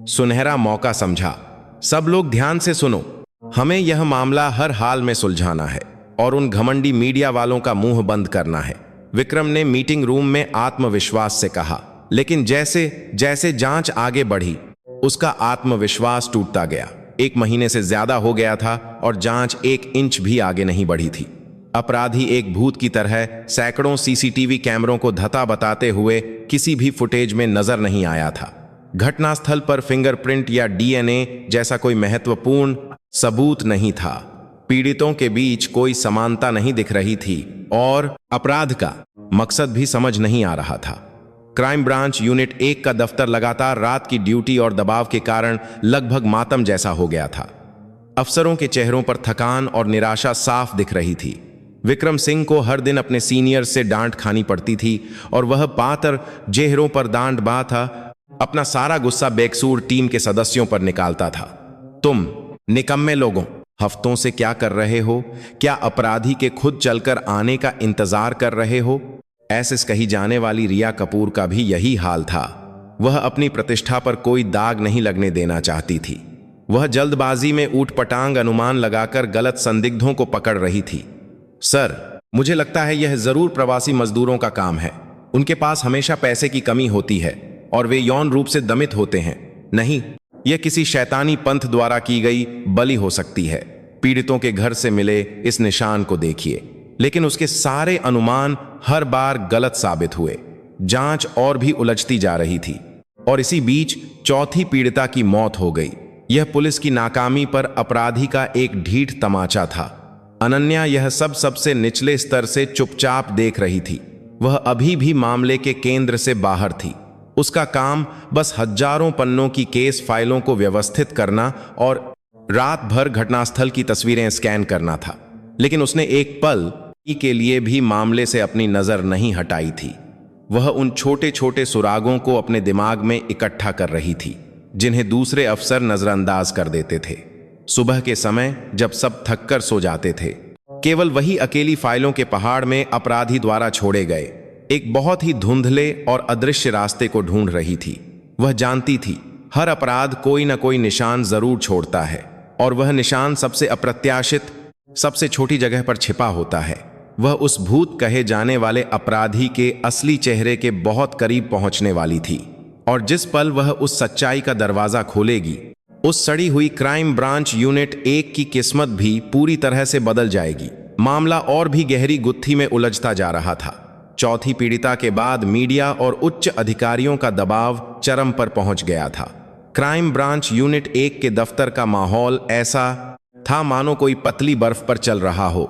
सुनहरा मौका समझा। सब लोग ध्यान से सुनो, हमें यह मामला हर हाल में सुलझाना है और उन घमंडी मीडिया वालों का मुंह बंद करना है, विक्रम ने मीटिंग रूम में आत्मविश्वास से कहा। लेकिन जैसे जैसे जांच आगे बढ़ी, उसका आत्मविश्वास टूटता गया। 1 महीने से ज्यादा हो गया था और जांच 1 इंच भी आगे नहीं बढ़ी थी। अपराधी एक भूत की तरह सैकड़ों सीसीटीवी कैमरों को धता बताते हुए किसी भी फुटेज में नजर नहीं आया था। घटनास्थल पर फिंगरप्रिंट या डीएनए जैसा कोई महत्वपूर्ण सबूत नहीं था। पीड़ितों के बीच कोई समानता नहीं दिख रही थी और अपराध का मकसद भी समझ नहीं आ रहा था। क्राइम ब्रांच यूनिट 1 का दफ्तर लगातार रात की ड्यूटी और दबाव के कारण लगभग मातम जैसा हो गया था। अफसरों के चेहरों पर थकान और निराशा साफ दिख रही थी। विक्रम सिंह को हर दिन अपने सीनियर से डांट खानी पड़ती थी और वह पातर चेहरों पर दांत बा था अपना सारा गुस्सा बेकसूर टीम के सदस्यों पर निकालता था। तुम निकम्मे लोगों, हफ्तों से क्या कर रहे हो? क्या अपराधी के खुद चलकर आने का इंतजार कर रहे हो? ऐसे कही जाने वाली रिया कपूर का भी यही हाल था। वह अपनी प्रतिष्ठा पर कोई दाग नहीं लगने देना चाहती थी। वह जल्दबाजी में ऊटपटांग अनुमान लगाकर गलत संदिग्धों को पकड़ रही थी। सर, मुझे लगता है यह जरूर प्रवासी मजदूरों का काम है। उनके पास हमेशा पैसे की कमी होती है और वे यौन रूप से दमित होते हैं। नहीं, यह किसी शैतानी पंथ द्वारा की गई बलि हो सकती है। पीड़ितों के घर से मिले इस निशान को देखिए। लेकिन उसके सारे अनुमान हर बार गलत साबित हुए। जांच और भी उलझती जा रही थी और इसी बीच चौथी पीड़िता की मौत हो गई। यह पुलिस की नाकामी पर अपराधी का एक ढीठ तमाचा था। अनन्या यह सब सबसे निचले स्तर से चुपचाप देख रही थी। वह अभी भी मामले के केंद्र से बाहर थी। उसका काम बस हजारों पन्नों की केस फाइलों को व्यवस्थित करना और रात भर घटनास्थल की तस्वीरें स्कैन करना था। लेकिन उसने एक पल के लिए भी मामले से अपनी नजर नहीं हटाई थी। वह उन छोटे छोटे सुरागों को अपने दिमाग में इकट्ठा कर रही थी जिन्हें दूसरे अफसर नजरअंदाज कर देते थे। सुबह के समय जब सब थककर सो जाते थे, केवल वही अकेली फाइलों के पहाड़ में अपराधी द्वारा छोड़े गए एक बहुत ही धुंधले और अदृश्य रास्ते को ढूंढ रही थी। वह जानती थी हर अपराध कोई न कोई निशान जरूर छोड़ता है और वह निशान सबसे अप्रत्याशित, सबसे छोटी जगह पर छिपा होता है। वह उस भूत कहे जाने वाले अपराधी के असली चेहरे के बहुत करीब पहुंचने वाली थी और जिस पल वह उस सच्चाई का दरवाजा खोलेगी, उस सड़ी हुई क्राइम ब्रांच यूनिट 1 की किस्मत भी पूरी तरह से बदल जाएगी। मामला और भी गहरी गुत्थी में उलझता जा रहा था। चौथी पीड़िता के बाद मीडिया और उच्च अधिकारियों का दबाव चरम पर पहुंच गया था। क्राइम ब्रांच यूनिट 1 के दफ्तर का माहौल ऐसा था मानो कोई पतली बर्फ पर चल रहा हो।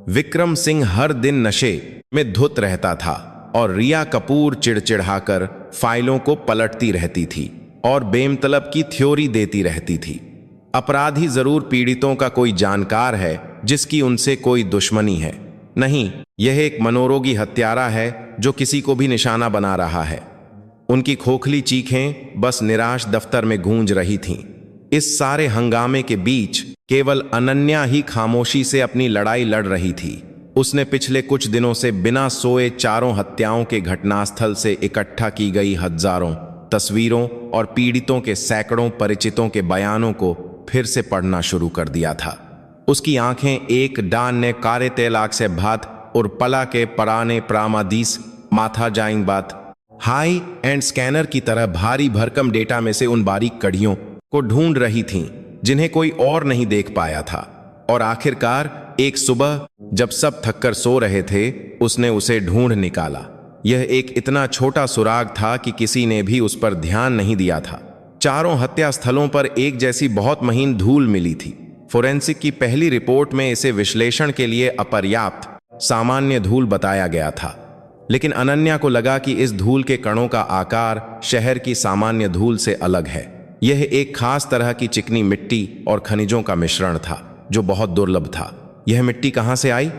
विक्रम सिंह हर दिन नशे में धुत रहता था और रिया कपूर चिड़चिड़ाकर फाइलों को पलटती रहती थी और बेमतलब की थ्योरी देती रहती थी। अपराधी जरूर पीड़ितों का कोई जानकार है जिसकी उनसे कोई दुश्मनी है। नहीं, यह एक मनोरोगी हत्यारा है जो किसी को भी निशाना बना रहा है। उनकी खोखली चीखें बस निराश दफ्तर में गूंज रही थीं। इस सारे हंगामे के बीच केवल अनन्या ही खामोशी से अपनी लड़ाई लड़ रही थी। उसने पिछले कुछ दिनों से बिना सोए चारों हत्याओं के घटनास्थल से इकट्ठा की गई हजारों तस्वीरों और पीड़ितों के सैकड़ों परिचितों के बयानों को फिर से पढ़ना शुरू कर दिया था। उसकी आंखें एक डान ने कारे तेलाक से भात और पला के पराने प्रामादीस माथा जाइंग बात हाई एंड स्कैनर की तरह भारी भरकम डेटा में से उन बारीक कड़ियों को ढूंढ रही थीं जिन्हें कोई और नहीं देख पाया था। और आखिरकार एक सुबह जब सब थककर सो रहे थे, उसने उसे ढूंढ निकाला। यह एक इतना छोटा सुराग था कि किसी ने भी उस पर ध्यान नहीं दिया था। चारों हत्या स्थलों पर एक जैसी बहुत महीन धूल मिली थी। फोरेंसिक की पहली रिपोर्ट में इसे विश्लेषण के लिए अपर्याप्त सामान्य धूल बताया गया था, लेकिन अनन्या को लगा कि इस धूल के कणों का आकार शहर की सामान्य धूल से अलग है। यह एक खास तरह की चिकनी मिट्टी और खनिजों का मिश्रण था जो बहुत दुर्लभ था। यह मिट्टी कहां से आई?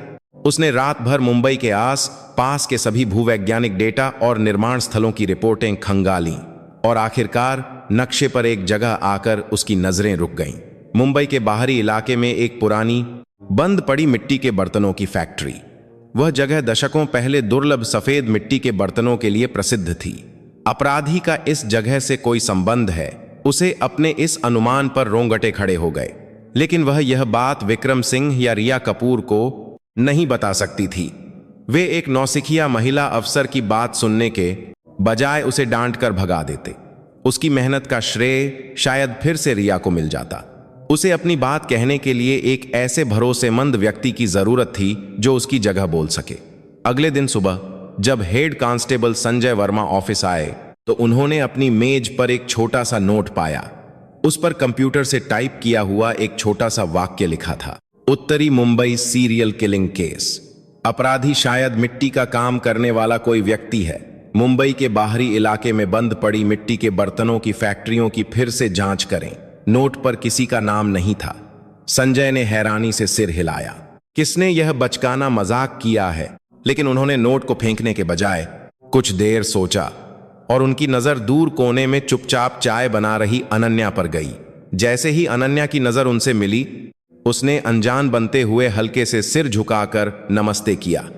उसने रात भर मुंबई के आस पास के सभी भूवैज्ञानिक डेटा और निर्माण स्थलों की रिपोर्टें खंगालीं और आखिरकार नक्शे पर एक जगह आकर उसकी नजरें रुक गईं। मुंबई के बाहरी इलाके में एक पुरानी बंद पड़ी मिट्टी के बर्तनों की फैक्ट्री। वह जगह दशकों पहले दुर्लभ सफेद मिट्टी के बर्तनों के लिए प्रसिद्ध थी। अपराधी का इस जगह से कोई संबंध है, उसे अपने इस अनुमान पर रोंगटे खड़े हो गए, लेकिन वह यह बात विक्रम सिंह या रिया कपूर को नहीं बता सकती थी। वे एक नौसिखिया महिला अफसर की बात सुनने के बजाय उसे डांट कर भगा देते। उसकी मेहनत का श्रेय शायद फिर से रिया को मिल जाता। उसे अपनी बात कहने के लिए एक ऐसे भरोसेमंद व्यक्ति की जरूरत थी जो उसकी जगह बोल सके। अगले दिन सुबह जब head constable Sanjay Verma office आए तो उन्होंने अपनी मेज पर एक छोटा सा नोट पाया। उस पर कंप्यूटर से टाइप किया हुआ एक छोटा सा वाक्य लिखा था, उत्तरी मुंबई सीरियल किलिंग केस। अपराधी शायद मिट्टी का काम करने वाला कोई व्यक्ति है। मुंबई के बाहरी इलाके में बंद पड़ी मिट्टी के बर्तनों की फैक्ट्रियों की फिर से जांच करें। नोट पर किसी का नाम नहीं था। संजय ने हैरानी से सिर हिलाया। किसने यह बचकाना मजाक किया है? लेकिन उन्होंने नोट को फेंकने के बजाय कुछ देर सोचा और उनकी नजर दूर कोने में चुपचाप चाय बना रही अनन्या पर गई। जैसे ही अनन्या की नजर उनसे मिली, उसने अनजान बनते हुए हल्के से सिर झुकाकर नमस्ते किया।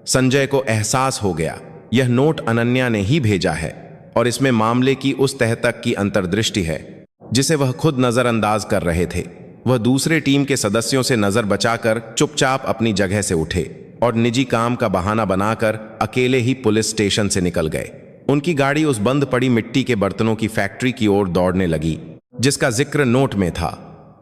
संजय को एहसास हो गया यह नोट अनन्या ने ही भेजा है और इसमें मामले की उस तह तक की अंतर्दृष्टि है जिसे वह खुद नजरअंदाज कर रहे थे। वह दूसरे टीम के सदस्यों से नजर बचाकर चुपचाप अपनी जगह से उठे और निजी काम का बहाना बनाकर अकेले ही पुलिस स्टेशन से निकल गए। उनकी गाड़ी उस बंद पड़ी मिट्टी के बर्तनों की फैक्ट्री की ओर दौड़ने लगी जिसका जिक्र नोट में था।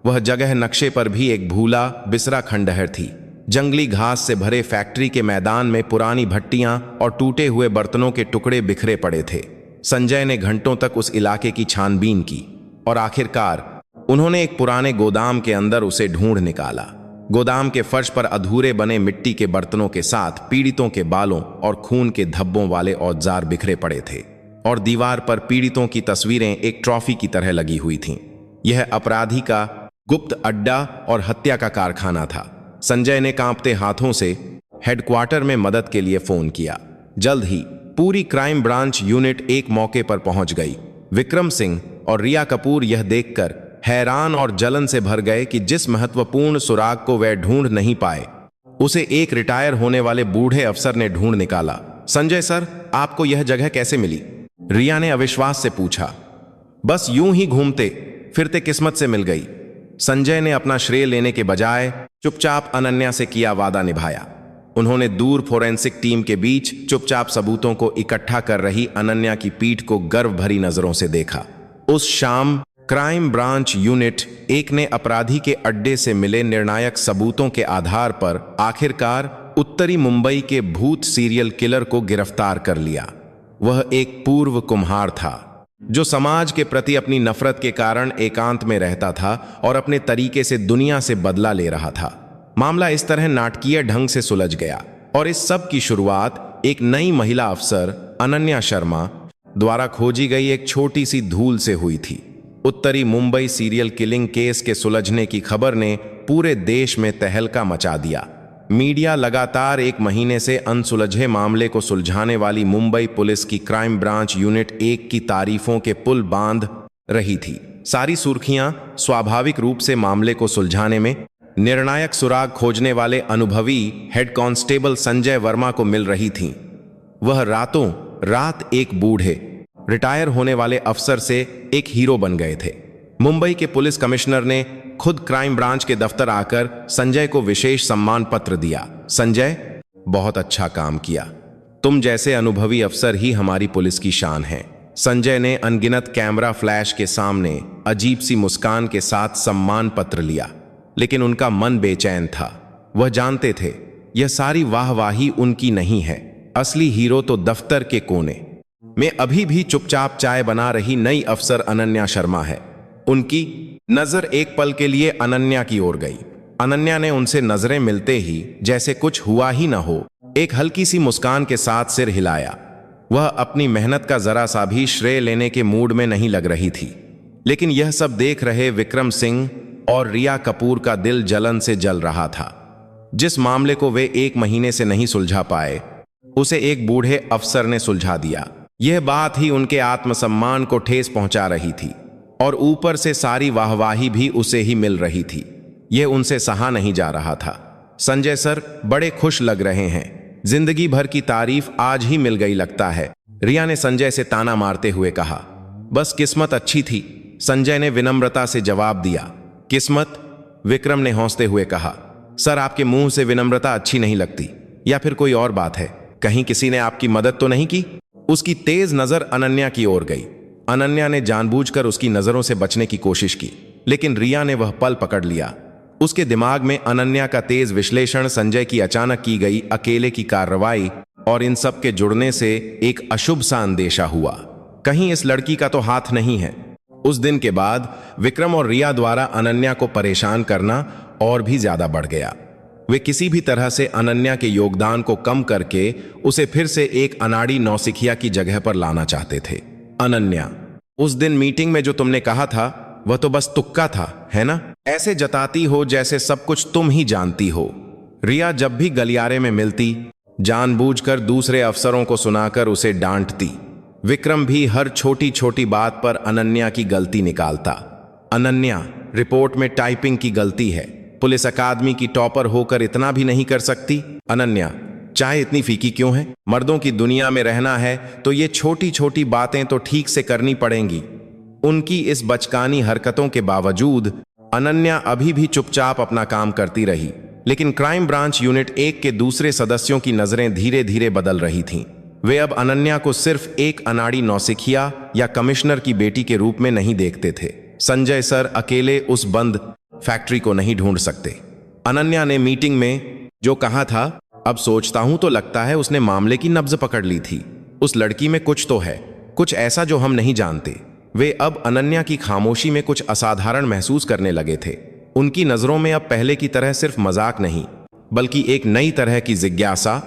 वह जगह नक्शे पर भी एक भूला बिसरा खंडहर थी। जंगली घास से भरे फैक्ट्री के मैदान में पुरानी भट्टियां और टूटे हुए बर्तनों के टुकड़े बिखरे पड़े थे। संजय ने घंटों तक उस इलाके की छानबीन की और आखिरकार उन्होंने एक पुराने गोदाम के अंदर उसे ढूंढ निकाला। गोदाम के फर्श पर अधूरे बने मिट्टी के बर्तनों के साथ पीड़ितों के बालों और खून के धब्बों वाले औजार बिखरे पड़े थे और दीवार पर पीड़ितों की तस्वीरें एक ट्रॉफी की तरह लगी हुई थीं। यह अपराधी का गुप्त अड्डा और हत्या का कारखाना था। संजय ने कांपते हाथों से हेडक्वार्टर में मदद के लिए फोन किया। जल्द ही पूरी क्राइम ब्रांच यूनिट एक मौके पर पहुंच गई। विक्रम सिंह और रिया कपूर यह देखकर हैरान और जलन से भर गए कि जिस महत्वपूर्ण सुराग को वे ढूंढ नहीं पाए, उसे एक रिटायर होने वाले बूढ़े अफसर ने ढूंढ निकाला। संजय सर, आपको यह जगह कैसे मिली? रिया ने अविश्वास से पूछा। बस यूं ही घूमते फिरते किस्मत से मिल गई। संजय ने अपना श्रेय लेने के बजाय चुपचाप अनन्या से किया वादा निभाया। उन्होंने दूर फोरेंसिक टीम के बीच चुपचाप सबूतों को इकट्ठा कर रही अनन्या की पीठ को गर्व भरी नजरों से देखा। उस शाम क्राइम ब्रांच यूनिट एक ने अपराधी के अड्डे से मिले निर्णायक सबूतों के आधार पर आखिरकार उत्तरी मुंबई के भूत सीरियल किलर को गिरफ्तार कर लिया। वह एक पूर्व कुम्हार था जो समाज के प्रति अपनी नफरत के कारण एकांत में रहता था और अपने तरीके से दुनिया से बदला ले रहा था। मामला इस तरह नाटकीय ढंग से सुलझ गया और इस सब की शुरुआत एक नई महिला अफसर अनन्या शर्मा द्वारा खोजी गई एक छोटी सी धूल से हुई थी। उत्तरी मुंबई सीरियल किलिंग केस के सुलझने की खबर ने पूरे देश में तहलका मचा दिया। मीडिया लगातार एक महीने से अनसुलझे मामले को सुलझाने वाली मुंबई पुलिस की क्राइम ब्रांच यूनिट एक की तारीफों के पुल बांध रही थी। सारी सुर्खियां स्वाभाविक रूप से मामले को सुलझाने में निर्णायक सुराग खोजने वाले अनुभवी हेड कांस्टेबल संजय वर्मा को मिल रही थीं। वह रातों रात एक बूढ़े रिटायर होने वाले अफसर से एक हीरो बन गए थे। मुंबई के पुलिस कमिश्नर ने खुद क्राइम ब्रांच के दफ्तर आकर संजय को विशेष सम्मान पत्र दिया। संजय, बहुत अच्छा काम किया। तुम जैसे अनुभवी अफसर ही हमारी पुलिस की शान हैं। संजय ने अनगिनत कैमरा फ्लैश के सामने अजीब सी मुस्कान के साथ सम्मान पत्र लिया, लेकिन उनका मन बेचैन था। वह जानते थे यह सारी वाहवाही उनकी नहीं है, असली हीरो तो दफ्तर के कोने में अभी भी चुपचाप चाय बना रही नई अफसर अनन्या शर्मा है। उनकी नजर एक पल के लिए अनन्या की ओर गई। अनन्या ने उनसे नजरें मिलते ही जैसे कुछ हुआ ही न हो, एक हल्की सी मुस्कान के साथ सिर हिलाया। वह अपनी मेहनत का जरा सा भी श्रेय लेने के मूड में नहीं लग रही थी, लेकिन यह सब देख रहे विक्रम सिंह और रिया कपूर का दिल जलन से जल रहा था। जिस मामले को वे 1 महीने से नहीं सुलझा पाए, उसे एक बूढ़े अफसर ने सुलझा दिया। यह बात ही उनके आत्मसम्मान को ठेस पहुंचा रही थी, और ऊपर से सारी वाहवाही भी उसे ही मिल रही थी। यह उनसे सहा नहीं जा रहा था। संजय सर, बड़े खुश लग रहे हैं। जिंदगी भर की तारीफ आज ही मिल गई लगता है, रिया ने संजय से ताना मारते हुए कहा। बस किस्मत अच्छी थी, संजय ने विनम्रता से जवाब दिया। किस्मत? विक्रम ने हंसते हुए कहा। सर, आपके मुंह से विनम्रता अच्छी नहीं लगती, या फिर कोई और बात है? कहीं किसी ने आपकी मदद तो नहीं की? उसकी तेज नजर अनन्या की ओर गई। अनन्या ने जानबूझकर उसकी नजरों से बचने की कोशिश की, लेकिन रिया ने वह पल पकड़ लिया। उसके दिमाग में अनन्या का तेज विश्लेषण, संजय की अचानक की गई अकेले की कार्रवाई और इन सब के जुड़ने से एक अशुभ सा अंदेशा हुआ। कहीं इस लड़की का तो हाथ नहीं है। उस दिन के बाद विक्रम और रिया द्वारा अनन्या को परेशान करना और भी ज्यादा बढ़ गया। वे किसी भी तरह से अनन्या के योगदान को कम करके उसे फिर से एक अनाड़ी नौसिखिया की जगह पर लाना चाहते थे। अनन्या, उस दिन मीटिंग में जो तुमने कहा था वह तो बस तुक्का था, है ना? ऐसे जताती हो जैसे सब कुछ तुम ही जानती हो। रिया जब भी गलियारे में मिलती, जानबूझकर दूसरे अफसरों को सुनाकर उसे डांटती। विक्रम भी हर छोटी छोटी बात पर अनन्या की गलती निकालता। अनन्या, रिपोर्ट में टाइपिंग की गलती है। पुलिस अकादमी की टॉपर होकर इतना भी नहीं कर सकती? अनन्या, चाहे इतनी फीकी क्यों है? मर्दों की दुनिया में रहना है तो ये छोटी छोटी बातें तो ठीक से करनी पड़ेंगी। उनकी इस बचकानी हरकतों के बावजूद अनन्या अभी भी चुपचाप अपना काम करती रही, लेकिन क्राइम ब्रांच यूनिट 1 के दूसरे सदस्यों की नजरें धीरे धीरे बदल रही थीं। वे अब अनन्या को सिर्फ एक अनाड़ी नौसिखिया या कमिश्नर की बेटी के रूप में नहीं देखते थे। संजय सर अकेले उस बंद फैक्ट्री को नहीं ढूंढ सकते। अनन्या ने मीटिंग में जो कहा था, अब सोचता हूं तो लगता है उसने मामले की नब्ज पकड़ ली थी। उस लड़की में कुछ तो है, कुछ ऐसा जो हम नहीं जानते। वे अब अनन्या की खामोशी में कुछ असाधारण महसूस करने लगे थे। उनकी नजरों में अब पहले की तरह सिर्फ मजाक नहीं, बल्कि एक नई तरह की जिज्ञासा,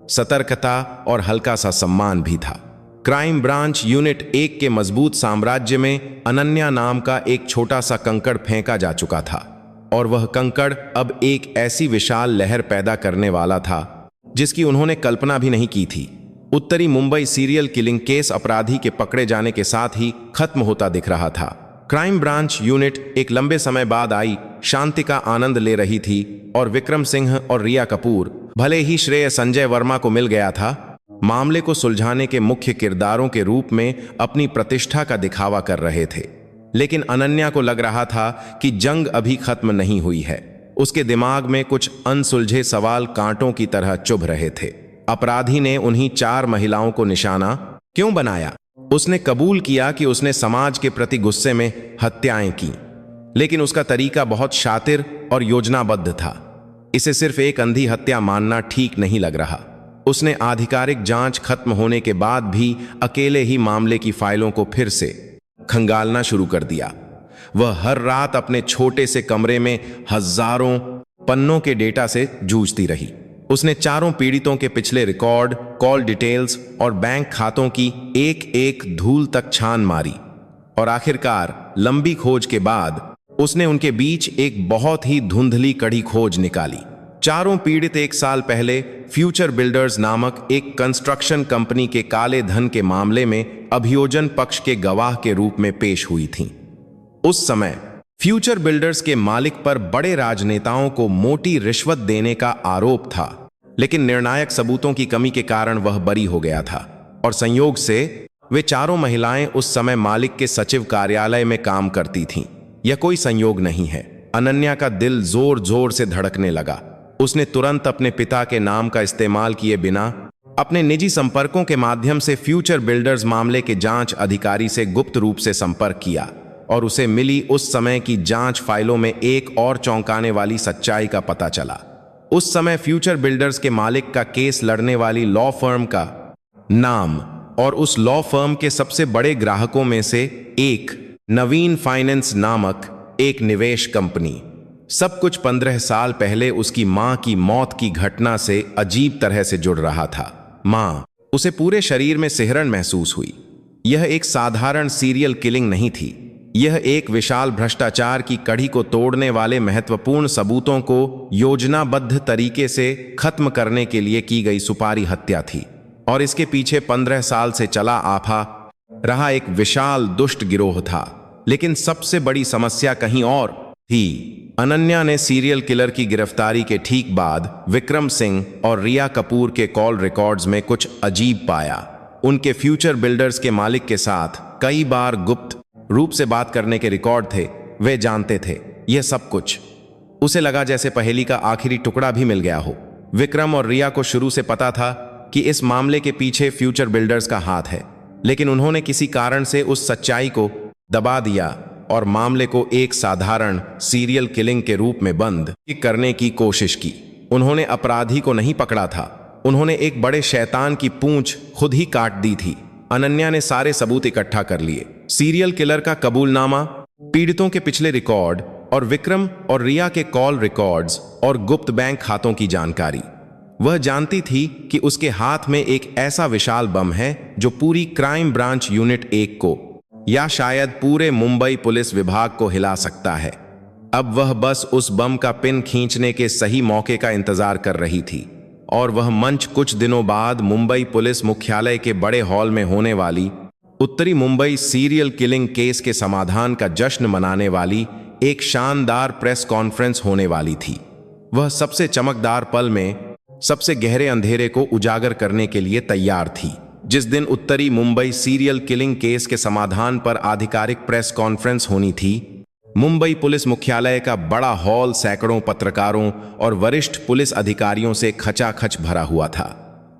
सतर्कता और हल्का सा सम्मान भी था। क्राइम ब्रांच यूनिट 1 के मजबूत साम्राज्य में अनन्या नाम का एक छोटा सा कंकड़ फेंका जा चुका था, और वह कंकड़ अब एक ऐसी विशाल लहर पैदा करने वाला था जिसकी उन्होंने कल्पना भी नहीं की थी। उत्तरी मुंबई सीरियल किलिंग केस अपराधी के पकड़े जाने के साथ ही खत्म होता दिख रहा था। क्राइम ब्रांच यूनिट एक लंबे समय बाद आई शांति का आनंद ले रही थी, और विक्रम सिंह और रिया कपूर, भले ही श्रेय संजय वर्मा को मिल गया था, मामले को सुलझाने के मुख्य किरदारों के रूप में अपनी प्रतिष्ठा का दिखावा कर रहे थे। लेकिन अनन्या को लग रहा था कि जंग अभी खत्म नहीं हुई है। उसके दिमाग में कुछ अनसुलझे सवाल कांटों की तरह चुभ रहे थे। अपराधी ने उन्हीं 4 महिलाओं को निशाना क्यों बनाया? उसने कबूल किया कि उसने समाज के प्रति गुस्से में हत्याएं की, लेकिन उसका तरीका बहुत शातिर और योजनाबद्ध था। इसे सिर्फ एक अंधी हत्या मानना ठीक नहीं लग रहा। उसने आधिकारिक जांच खत्म होने के बाद भी अकेले ही मामले की फाइलों को फिर से खंगालना शुरू कर दिया। वह हर रात अपने छोटे से कमरे में हजारों पन्नों के डेटा से जूझती रही। उसने 4 पीड़ितों के पिछले रिकॉर्ड, कॉल डिटेल्स और बैंक खातों की एक एक धूल तक छान मारी, और आखिरकार लंबी खोज के बाद उसने उनके बीच एक बहुत ही धुंधली कड़ी खोज निकाली। 4 पीड़ित 1 साल पहले फ्यूचर बिल्डर्स नामक एक कंस्ट्रक्शन कंपनी के काले धन के मामले में अभियोजन पक्ष के गवाह के रूप में पेश हुई थीं। उस समय फ्यूचर बिल्डर्स के मालिक पर बड़े राजनेताओं को मोटी रिश्वत देने का आरोप था, लेकिन निर्णायक सबूतों की कमी के कारण वह बरी हो गया था, और संयोग से वे 4 महिलाएं उस समय मालिक के सचिव कार्यालय में काम करती थीं। यह कोई संयोग नहीं है। अनन्या का दिल जोर जोर से धड़कने लगा। उसने तुरंत अपने पिता के नाम का इस्तेमाल किए बिना अपने निजी संपर्कों के माध्यम से फ्यूचर बिल्डर्स मामले के जांच अधिकारी से गुप्त रूप से संपर्क किया और उसे मिली उस समय की जांच फाइलों में एक और चौंकाने वाली सच्चाई का पता चला। उस समय फ्यूचर बिल्डर्स के मालिक का केस लड़ने वाली लॉ फर्म का नाम और उस लॉ फर्म के सबसे बड़े ग्राहकों में से एक नवीन फाइनेंस नामक एक निवेश कंपनी। सब कुछ 15 साल पहले उसकी मां की मौत की घटना से अजीब तरह से जुड़ रहा था। उसे पूरे शरीर में सिहरन महसूस हुई। यह एक साधारण सीरियल किलिंग नहीं थी। यह एक विशाल भ्रष्टाचार की कड़ी को तोड़ने वाले महत्वपूर्ण सबूतों को योजनाबद्ध तरीके से खत्म करने के लिए की गई सुपारी हत्या थी और इसके पीछे 15 साल से चला आफा रहा एक विशाल दुष्ट गिरोह था। लेकिन सबसे बड़ी समस्या कहीं और थी। अनन्या ने सीरियल किलर की गिरफ्तारी के ठीक बाद विक्रम सिंह और रिया कपूर के कॉल रिकॉर्ड्स में कुछ अजीब पाया। उनके फ्यूचर बिल्डर्स के मालिक के साथ कई बार गुप्त रूप से बात करने के रिकॉर्ड थे। वे जानते थे यह सब कुछ। उसे लगा जैसे पहेली का आखिरी टुकड़ा भी मिल गया हो। विक्रम और रिया को शुरू से पता था कि इस मामले के पीछे फ्यूचर बिल्डर्स का हाथ है, लेकिन उन्होंने किसी कारण से उस सच्चाई को दबा दिया और मामले को एक साधारण सीरियल किलिंग के रूप में बंद करने की कोशिश की। उन्होंने अपराधी को नहीं पकड़ा था, उन्होंने एक बड़े शैतान की पूंछ खुद ही काट दी थी। अनन्या ने सारे सबूत इकट्ठा कर लिए, सीरियल किलर का कबूलनामा, पीड़ितों के पिछले रिकॉर्ड और विक्रम और रिया के कॉल रिकॉर्ड्स और गुप्त बैंक खातों की जानकारी। वह जानती थी कि उसके हाथ में एक ऐसा विशाल बम है जो पूरी क्राइम ब्रांच यूनिट 1 को या शायद पूरे मुंबई पुलिस विभाग को हिला सकता है। अब वह बस उस बम का पिन खींचने के सही मौके का इंतजार कर रही थी और वह मंच कुछ दिनों बाद मुंबई पुलिस मुख्यालय के बड़े हॉल में होने वाली उत्तरी मुंबई सीरियल किलिंग केस के समाधान का जश्न मनाने वाली एक शानदार प्रेस कॉन्फ्रेंस होने वाली थी। वह सबसे चमकदार पल में सबसे गहरे अंधेरे को उजागर करने के लिए तैयार थी। जिस दिन उत्तरी मुंबई सीरियल किलिंग केस के समाधान पर आधिकारिक प्रेस कॉन्फ्रेंस होनी थी, मुंबई पुलिस मुख्यालय का बड़ा हॉल सैकड़ों पत्रकारों और वरिष्ठ पुलिस अधिकारियों से खचाखच भरा हुआ था।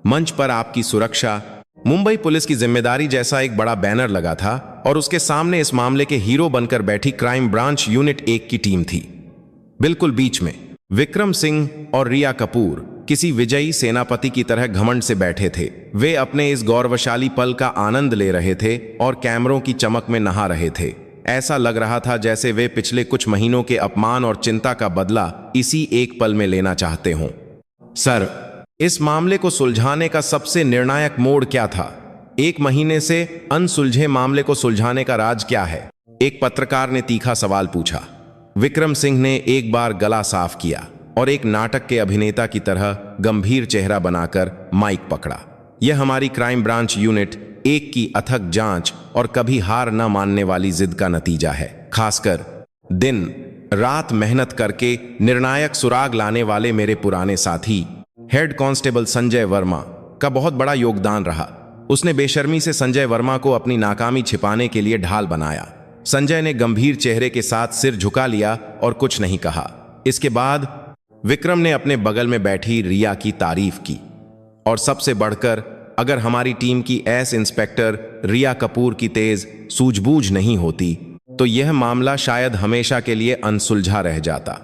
मंच पर आपकी सुरक्षा, मुंबई पुलिस की जिम्मेदारी जैसा एक बड़ा बैनर लगा था और उसके सामने इस मामले के हीरो बनकर बैठी क्राइम ब्रांच यूनिट 1 की टीम थी। बिल्कुल बीच में विक्रम सिंह और रिया कपूर किसी विजयी सेनापति की तरह घमंड से बैठे थे। वे अपने इस गौरवशाली पल का आनंद ले रहे थे और कैमरों की चमक में नहा रहे थे। ऐसा लग रहा था जैसे वे पिछले कुछ महीनों के अपमान और चिंता का बदला इसी एक पल में लेना चाहते हों। सर, इस मामले को सुलझाने का सबसे निर्णायक मोड़ क्या था? 1 महीने से अनसुलझे मामले को सुलझाने का राज क्या है? एक पत्रकार ने तीखा सवाल पूछा। विक्रम सिंह ने एक बार गला साफ किया और एक नाटक के अभिनेता की तरह गंभीर चेहरा बनाकर माइक पकड़ा। यह हमारी क्राइम ब्रांच यूनिट 1 की अथक जांच और कभी हार न मानने वाली जिद का नतीजा है। खासकर दिन रात मेहनत करके निर्णायक सुराग लाने वाले मेरे पुराने साथी हेड कांस्टेबल संजय वर्मा का बहुत बड़ा योगदान रहा। उसने बेशर्मी से संजय वर्मा को अपनी नाकामी छिपाने के लिए ढाल बनाया। संजय ने गंभीर चेहरे के साथ सिर झुका लिया और कुछ नहीं कहा। इसके बाद विक्रम ने अपने बगल में बैठी रिया की तारीफ की और सबसे बढ़कर, अगर हमारी टीम की एस इंस्पेक्टर रिया कपूर की तेज सूझबूझ नहीं होती तो यह मामला शायद हमेशा के लिए अनसुलझा रह जाता।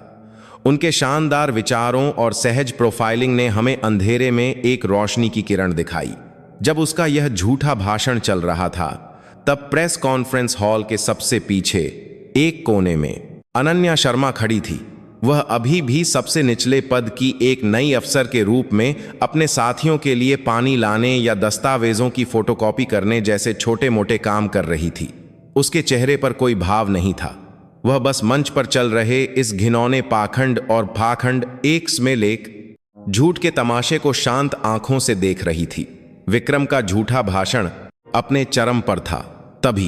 उनके शानदार विचारों और सहज प्रोफाइलिंग ने हमें अंधेरे में एक रोशनी की किरण दिखाई। जब उसका यह झूठा भाषण चल रहा था, तब प्रेस कॉन्फ्रेंस हॉल के सबसे पीछे एक कोने में अनन्या शर्मा खड़ी थी। वह अभी भी सबसे निचले पद की एक नई अफसर के रूप में अपने साथियों के लिए पानी लाने या दस्तावेजों की फोटोकॉपी करने जैसे छोटे मोटे काम कर रही थी। उसके चेहरे पर कोई भाव नहीं था। वह बस मंच पर चल रहे इस घिनौने पाखंड और पाखंड एक स्मेलेक झूठ के तमाशे को शांत आंखों से देख रही थी। विक्रम का झूठा भाषण अपने चरम पर था। तभी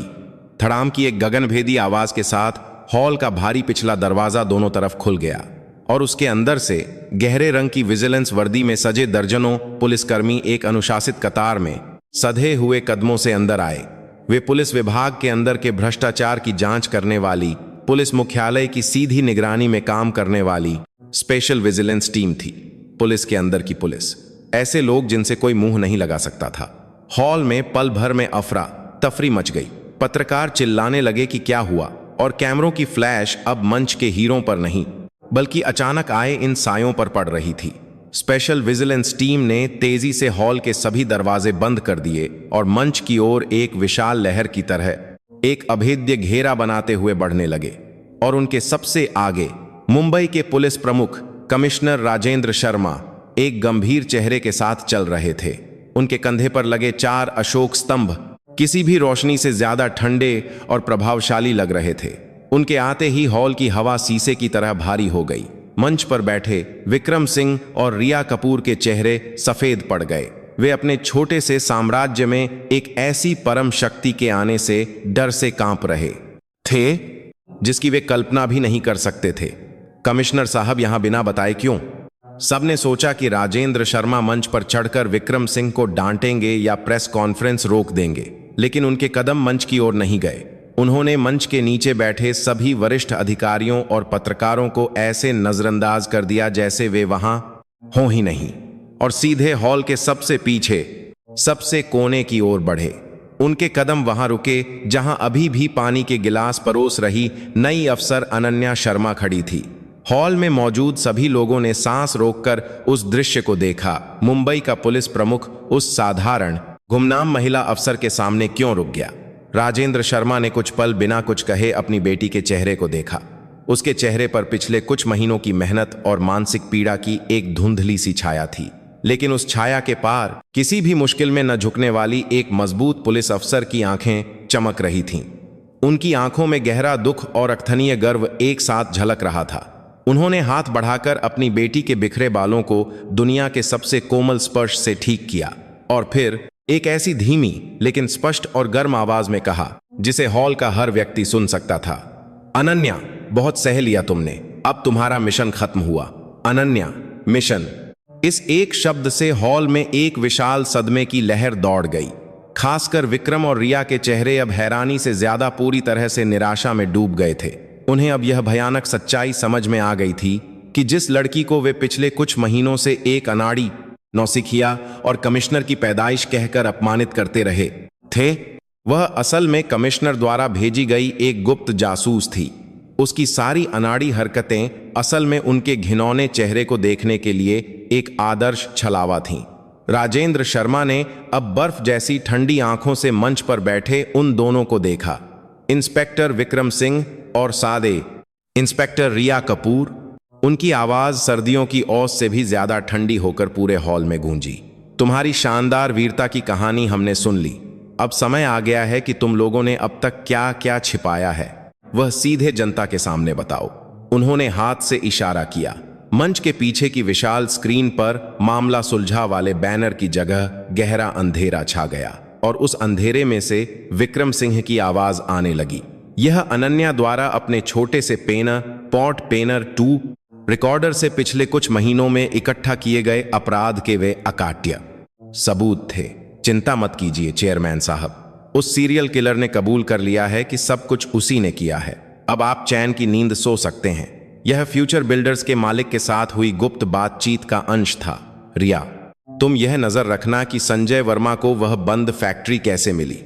धड़ाम की एक गगनभेदी आवाज के साथ हॉल का भारी पिछला दरवाजा दोनों तरफ खुल गया और उसके अंदर से गहरे रंग की विजिलेंस वर्दी में सजे दर्जनों पुलिसकर्मी एक अनुशासित कतार में सधे हुए कदमों से अंदर आए। वे पुलिस विभाग के अंदर के भ्रष्टाचार की जांच करने वाली पुलिस मुख्यालय की सीधी निगरानी में काम करने वाली स्पेशल विजिलेंस टीम थी। पुलिस के अंदर की पुलिस, ऐसे लोग जिनसे कोई मुंह नहीं लगा सकता था। हॉल में पल भर में अफरा तफरी मच गई। पत्रकार चिल्लाने लगे कि क्या हुआ, और कैमरों की फ्लैश अब मंच के हीरों पर नहीं बल्कि अचानक आए इन सायों पर पड़ रही थी। स्पेशल विजिलेंस टीम ने तेजी से हॉल के सभी दरवाजे बंद कर दिए और मंच की ओर एक विशाल लहर की तरह एक अभेद्य घेरा बनाते हुए बढ़ने लगे। और उनके सबसे आगे मुंबई के पुलिस प्रमुख कमिश्नर राजेंद्र शर्मा एक गंभीर चेहरे के साथ चल रहे थे। उनके कंधे पर लगे 4 अशोक स्तंभ किसी भी रोशनी से ज्यादा ठंडे और प्रभावशाली लग रहे थे। उनके आते ही हॉल की हवा शीशे की तरह भारी हो गई। मंच पर बैठे विक्रम सिंह और रिया कपूर के चेहरे सफेद पड़ गए। वे अपने छोटे से साम्राज्य में एक ऐसी परम शक्ति के आने से डर से कांप रहे थे जिसकी वे कल्पना भी नहीं कर सकते थे। कमिश्नर साहब यहां बिना बताए क्यों? सबने सोचा कि राजेंद्र शर्मा मंच पर चढ़कर विक्रम सिंह को डांटेंगे या प्रेस कॉन्फ्रेंस रोक देंगे, लेकिन उनके कदम मंच की ओर नहीं गए। उन्होंने मंच के नीचे बैठे सभी वरिष्ठ अधिकारियों और पत्रकारों को ऐसे नजरअंदाज कर दिया जैसे वे वहां हों ही नहीं, और सीधे हॉल के सबसे पीछे सबसे कोने की ओर बढ़े। उनके कदम वहां रुके जहां अभी भी पानी के गिलास परोस रही नई अफसर अनन्या शर्मा खड़ी थी। हॉल में मौजूद सभी लोगों ने सांस रोककर उस दृश्य को देखा। मुंबई का पुलिस प्रमुख उस साधारण गुमनाम महिला अफसर के सामने क्यों रुक गया? राजेंद्र शर्मा ने कुछ पल बिना कुछ कहे अपनी बेटी के चेहरे को देखा। उसके चेहरे पर पिछले कुछ महीनों की मेहनत और मानसिक पीड़ा की एक धुंधली सी छाया थी, लेकिन उस छाया के पार किसी भी मुश्किल में न झुकने वाली एक मजबूत पुलिस अफसर की आंखें चमक रही थीं। उनकी आंखों में गहरा दुख और अकथनीय गर्व एक साथ झलक रहा था। उन्होंने हाथ बढ़ाकर अपनी बेटी के बिखरे बालों को दुनिया के सबसे कोमल स्पर्श से ठीक किया और फिर एक ऐसी धीमी लेकिन स्पष्ट और गर्म आवाज में कहा जिसे हॉल का हर व्यक्ति सुन सकता था, अनन्या, बहुत सह लिया तुमने, अब तुम्हारा मिशन खत्म हुआ। अनन्या, मिशन। इस एक शब्द से हॉल में एक विशाल सदमे की लहर दौड़ गई। खासकर विक्रम और रिया के चेहरे अब हैरानी से ज्यादा पूरी तरह से निराशा में डूब गए थे। उन्हें अब यह भयानक सच्चाई समझ में आ गई थी कि जिस लड़की को वे पिछले कुछ महीनों से एक अनाड़ी, नौसिखिया और कमिश्नर की पैदाइश कहकर अपमानित करते रहे थे, वह असल में कमिश्नर द्वारा भेजी गई एक गुप्त जासूस थी। उसकी सारी अनाड़ी हरकतें असल में उनके घिनौने चेहरे को देखने के लिए एक आदर्श छलावा थीं। राजेंद्र शर्मा ने अब बर्फ जैसी ठंडी आंखों से मंच पर बैठे उन दोनों को देखा, इंस्पेक्टर विक्रम सिंह और सादे इंस्पेक्टर रिया कपूर। उनकी आवाज सर्दियों की औस से भी ज्यादा ठंडी होकर पूरे हॉल में गूंजी। तुम्हारी शानदार वीरता की कहानी हमने सुन ली। अब समय आ गया है कि तुम लोगों ने अब तक क्या क्या छिपाया है वह सीधे जनता के सामने बताओ। उन्होंने हाथ से इशारा किया। मंच के पीछे की विशाल स्क्रीन पर मामला सुलझा वाले बैनर की जगह गहरा अंधेरा छा गया और उस अंधेरे में से विक्रम सिंह की आवाज आने लगी। यह अनन्या द्वारा अपने छोटे से पॉट पेनर 2 रिकॉर्डर से पिछले कुछ महीनों में इकट्ठा किए गए अपराध के वे अकाट्य सबूत थे। चिंता मत कीजिए चेयरमैन साहब, उस सीरियल किलर ने कबूल कर लिया है कि सब कुछ उसी ने किया है। अब आप चैन की नींद सो सकते हैं। यह फ्यूचर बिल्डर्स के मालिक के साथ हुई गुप्त बातचीत का अंश था। रिया, तुम यह नजर रखना कि संजय वर्मा को वह बंद फैक्ट्री कैसे मिली,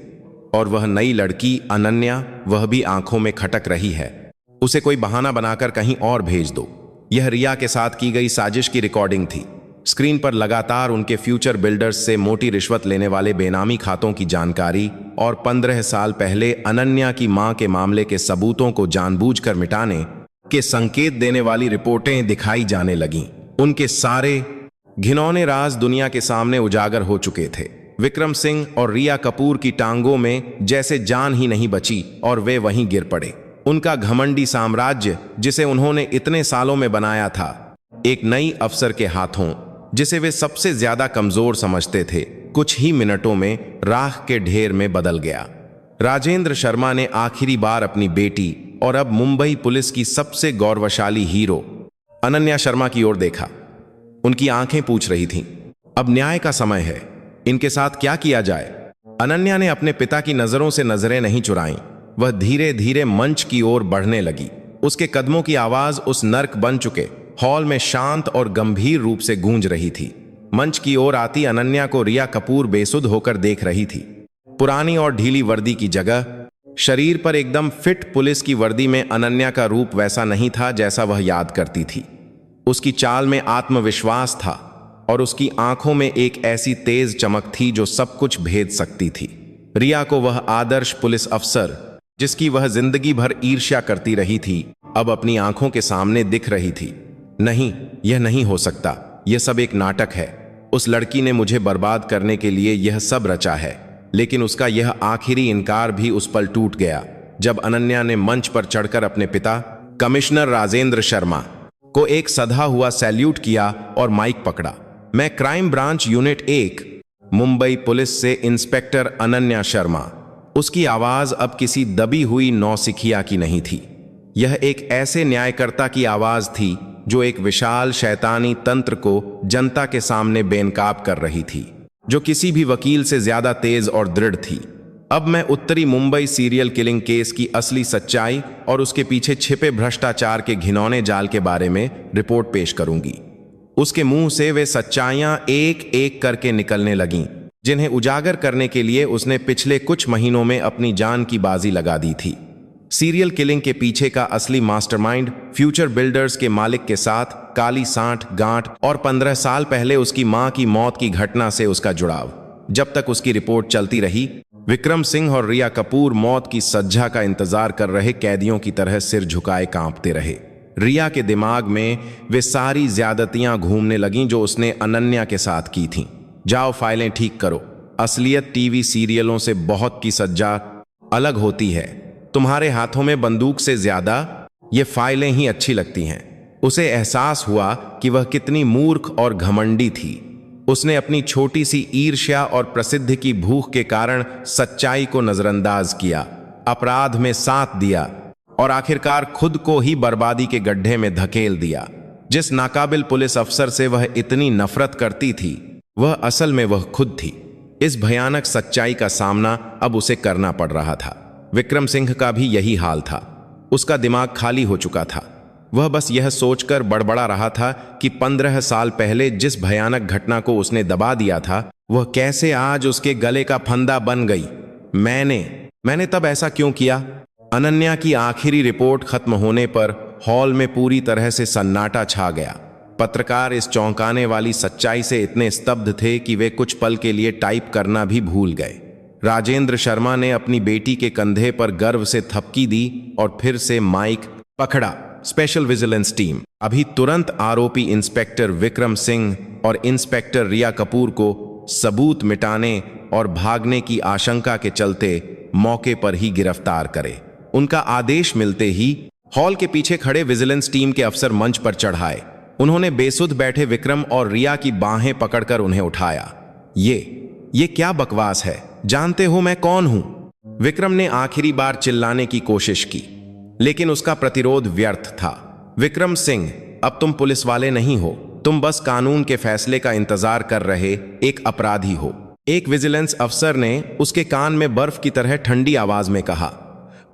और वह नई लड़की अनन्या, वह भी आंखों में खटक रही है। उसे कोई बहाना बनाकर कहीं और भेज दो। यह रिया के साथ की गई साजिश की रिकॉर्डिंग थी। स्क्रीन पर लगातार उनके फ्यूचर बिल्डर्स से मोटी रिश्वत लेने वाले बेनामी खातों की जानकारी और 15 साल पहले अनन्या की मां के मामले के सबूतों को जानबूझकर मिटाने के संकेत देने वाली रिपोर्टें दिखाई जाने लगीं। उनके सारे घिनौने राज दुनिया के सामने उजागर हो चुके थे। विक्रम सिंह और रिया कपूर की टांगों में जैसे जान ही नहीं बची और वे वहीं गिर पड़े। उनका घमंडी साम्राज्य जिसे उन्होंने इतने सालों में बनाया था, एक नई अफसर के हाथों, जिसे वे सबसे ज्यादा कमजोर समझते थे, कुछ ही मिनटों में राख के ढेर में बदल गया। राजेंद्र शर्मा ने आखिरी बार अपनी बेटी और अब मुंबई पुलिस की सबसे गौरवशाली हीरो अनन्या शर्मा की ओर देखा। उनकी आंखें पूछ रही थीं, अब न्याय का समय है, इनके साथ क्या किया जाए। अनन्या ने अपने पिता की नजरों से नजरें नहीं चुराईं। वह धीरे धीरे मंच की ओर बढ़ने लगी। उसके कदमों की आवाज उस नर्क बन चुके हॉल में शांत और गंभीर रूप से गूंज रही थी। मंच की ओर आती अनन्या को रिया कपूर बेसुध होकर देख रही थी। पुरानी और ढीली वर्दी की जगह शरीर पर एकदम फिट पुलिस की वर्दी में अनन्या का रूप वैसा नहीं था जैसा वह याद करती थी। उसकी चाल में आत्मविश्वास था और उसकी आंखों में एक ऐसी तेज चमक थी जो सब कुछ भेद सकती थी। रिया को वह आदर्श पुलिस अफसर जिसकी वह जिंदगी भर ईर्ष्या करती रही थी अब अपनी आंखों के सामने दिख रही थी। नहीं, यह नहीं हो सकता, यह सब एक नाटक है। उस लड़की ने मुझे बर्बाद करने के लिए यह सब रचा है। लेकिन उसका यह आखिरी इनकार भी उस पल टूट गया जब अनन्या ने मंच पर चढ़कर अपने पिता कमिश्नर राजेंद्र शर्मा को एक सधा हुआ सैल्यूट किया और माइक पकड़ा। मैं crime branch unit 1 Mumbai police से इंस्पेक्टर अनन्या शर्मा। उसकी आवाज अब किसी दबी हुई नौसिखिया की नहीं थी। यह एक ऐसे न्यायकर्ता की आवाज थी जो एक विशाल शैतानी तंत्र को जनता के सामने बेनकाब कर रही थी, जो किसी भी वकील से ज्यादा तेज और दृढ़ थी। अब मैं उत्तरी मुंबई सीरियल किलिंग केस की असली सच्चाई और उसके पीछे छिपे भ्रष्टाचार के घिनौने जाल के बारे में रिपोर्ट पेश करूंगी। उसके मुंह से वे सच्चाइयां एक एक करके निकलने लगीं, जिन्हें उजागर करने के लिए उसने पिछले कुछ महीनों में अपनी जान की बाजी लगा दी थी। सीरियल किलिंग के पीछे का असली मास्टरमाइंड फ्यूचर बिल्डर्स के मालिक के साथ काली सांठ गांठ और 15 साल पहले उसकी मां की मौत की घटना से उसका जुड़ाव। जब तक उसकी रिपोर्ट चलती रही, विक्रम सिंह और रिया कपूर मौत की सज्जा का इंतजार कर रहे कैदियों की तरह सिर झुकाए कांपते रहे। रिया के दिमाग में वे सारी ज्यादतियां घूमने लगीं जो उसने अनन्या के साथ की थीं। जाओ फाइलें ठीक करो। असलियत टीवी सीरियलों से बहुत की सज्जा अलग होती है। तुम्हारे हाथों में बंदूक से ज्यादा ये फाइलें ही अच्छी लगती हैं। उसे एहसास हुआ कि वह कितनी मूर्ख और घमंडी थी। उसने अपनी छोटी सी ईर्ष्या और प्रसिद्धि की भूख के कारण सच्चाई को नजरअंदाज किया, अपराध में साथ दिया और आखिरकार खुद को ही बर्बादी के गड्ढे में धकेल दिया। जिस नाकाबिल पुलिस अफसर से वह इतनी नफरत करती थी, वह असल में वह खुद थी। इस भयानक सच्चाई का सामना अब उसे करना पड़ रहा था। विक्रम सिंह का भी यही हाल था। उसका दिमाग खाली हो चुका था। वह बस यह सोचकर बड़बड़ा रहा था कि 15 साल पहले जिस भयानक घटना को उसने दबा दिया था, वह कैसे आज उसके गले का फंदा बन गई। मैंने तब ऐसा क्यों किया? अनन्या की आखिरी रिपोर्ट खत्म होने पर हॉल में पूरी तरह से सन्नाटा छा गया। पत्रकार इस चौंकाने वाली सच्चाई से इतने स्तब्ध थे कि वे कुछ पल के लिए टाइप करना भी भूल गए। राजेंद्र शर्मा ने अपनी बेटी के कंधे पर गर्व से थपकी दी और फिर से माइक पकड़ा। स्पेशल विजिलेंस टीम, अभी तुरंत आरोपी इंस्पेक्टर विक्रम सिंह और इंस्पेक्टर रिया कपूर को सबूत मिटाने और भागने की आशंका के चलते मौके पर ही गिरफ्तार करे। उनका आदेश मिलते ही हॉल के पीछे खड़े विजिलेंस टीम के अफसर मंच पर चढ़ाए। उन्होंने बेसुध बैठे विक्रम और रिया की बाहें पकड़कर उन्हें उठाया। ये क्या बकवास है? जानते हो मैं कौन हूं? विक्रम ने आखिरी बार चिल्लाने की कोशिश की, लेकिन उसका प्रतिरोध व्यर्थ था। विक्रम सिंह, अब तुम पुलिस वाले नहीं हो, तुम बस कानून के फैसले का इंतजार कर रहे एक अपराधी हो। एक विजिलेंस अफसर ने उसके कान में बर्फ की तरह ठंडी आवाज में कहा।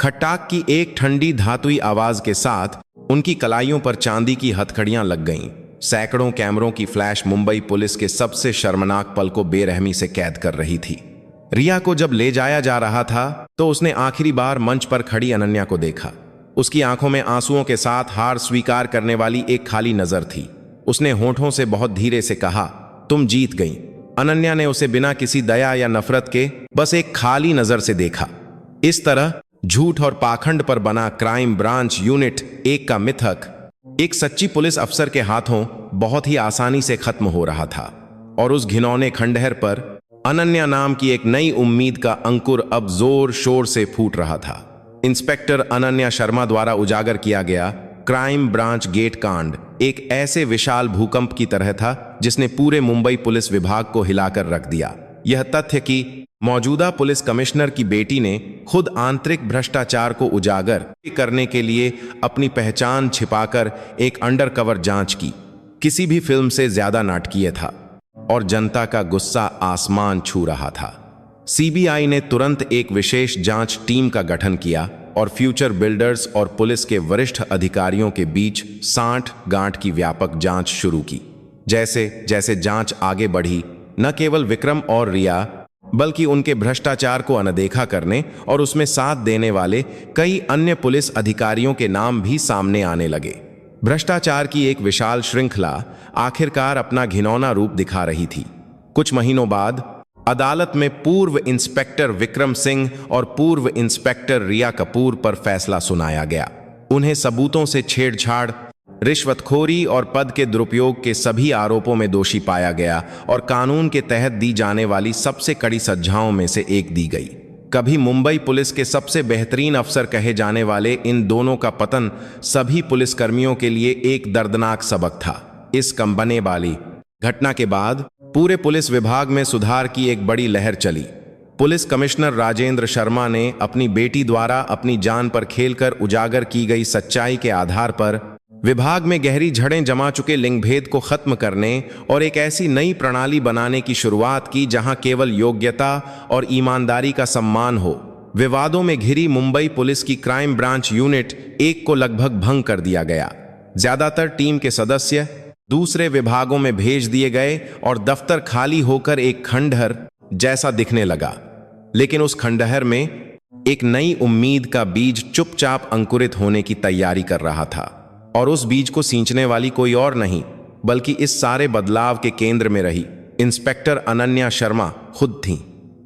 खट्टाक की एक ठंडी धातुई आवाज के साथ उनकी कलाइयों पर चांदी की हथकड़ियां लग गईं। सैकड़ों कैमरों की फ्लैश मुंबई पुलिस के सबसे शर्मनाक पल को बेरहमी से कैद कर रही थी। रिया को जब ले जाया जा रहा था तो उसने आखिरी बार मंच पर खड़ी अनन्या को देखा। उसकी आंखों में आंसुओं के साथ हार स्वीकार करने वाली एक खाली नजर थी। उसने होठों से बहुत धीरे से कहा, तुम जीत गई। अनन्या ने उसे बिना किसी दया या नफरत के बस एक खाली नजर से देखा। इस तरह झूठ और पाखंड पर बना क्राइम ब्रांच यूनिट 1 का मिथक एक सच्ची पुलिस अफसर के हाथों बहुत ही आसानी से खत्म हो रहा था और उस घिनौने खंडहर पर अनन्या नाम की एक नई उम्मीद का अंकुर अब जोर शोर से फूट रहा था। इंस्पेक्टर अनन्या शर्मा द्वारा उजागर किया गया क्राइम ब्रांच गेट कांड एक ऐसे विशाल भूकंप की तरह था जिसने पूरे मुंबई पुलिस विभाग को हिलाकर रख दिया। यह तथ्य कि मौजूदा पुलिस कमिश्नर की बेटी ने खुद आंतरिक भ्रष्टाचार को उजागर करने के लिए अपनी पहचान छिपाकर एक अंडरकवर जांच की, किसी भी फिल्म से ज्यादा नाटकीय था और जनता का गुस्सा आसमान छू रहा था। सीबीआई ने तुरंत एक विशेष जांच टीम का गठन किया और फ्यूचर बिल्डर्स और पुलिस के वरिष्ठ अधिकारियों के बीच सांठ गांठ की व्यापक जांच शुरू की। जैसे जैसे जांच आगे बढ़ी, न केवल विक्रम और रिया बल्कि उनके भ्रष्टाचार को अनदेखा करने और उसमें साथ देने वाले कई अन्य पुलिस अधिकारियों के नाम भी सामने आने लगे। भ्रष्टाचार की एक विशाल श्रृंखला आखिरकार अपना घिनौना रूप दिखा रही थी। कुछ महीनों बाद अदालत में पूर्व इंस्पेक्टर विक्रम सिंह और पूर्व इंस्पेक्टर रिया कपूर पर फैसला सुनाया गया। उन्हें सबूतों से छेड़छाड़, रिश्वतखोरी और पद के दुरुपयोग के सभी आरोपों में दोषी पाया गया और कानून के तहत दी जाने वाली सबसे कड़ी सजाओं में से एक दी गई। कभी मुंबई पुलिस के सबसे बेहतरीन अफसर कहे जाने वाले इन दोनों का पतन सभी पुलिसकर्मियों के लिए एक दर्दनाक सबक था। इस कंबने वाली घटना के बाद पूरे पुलिस विभाग में सुधार की एक बड़ी लहर चली। पुलिस कमिश्नर राजेंद्र शर्मा ने अपनी बेटी द्वारा अपनी जान पर खेलकर उजागर की गई सच्चाई के आधार पर विभाग में गहरी जड़ें जमा चुके लिंगभेद को खत्म करने और एक ऐसी नई प्रणाली बनाने की शुरुआत की जहां केवल योग्यता और ईमानदारी का सम्मान हो। विवादों में घिरी मुंबई पुलिस की क्राइम ब्रांच यूनिट 1 को लगभग भंग कर दिया गया। ज्यादातर टीम के सदस्य दूसरे विभागों में भेज दिए गए और दफ्तर खाली होकर एक खंडहर जैसा दिखने लगा। लेकिन उस खंडहर में एक नई उम्मीद का बीज चुपचाप अंकुरित होने की तैयारी कर रहा था, और उस बीज को सींचने वाली कोई और नहीं बल्कि इस सारे बदलाव के केंद्र में रही इंस्पेक्टर अनन्या शर्मा खुद थीं।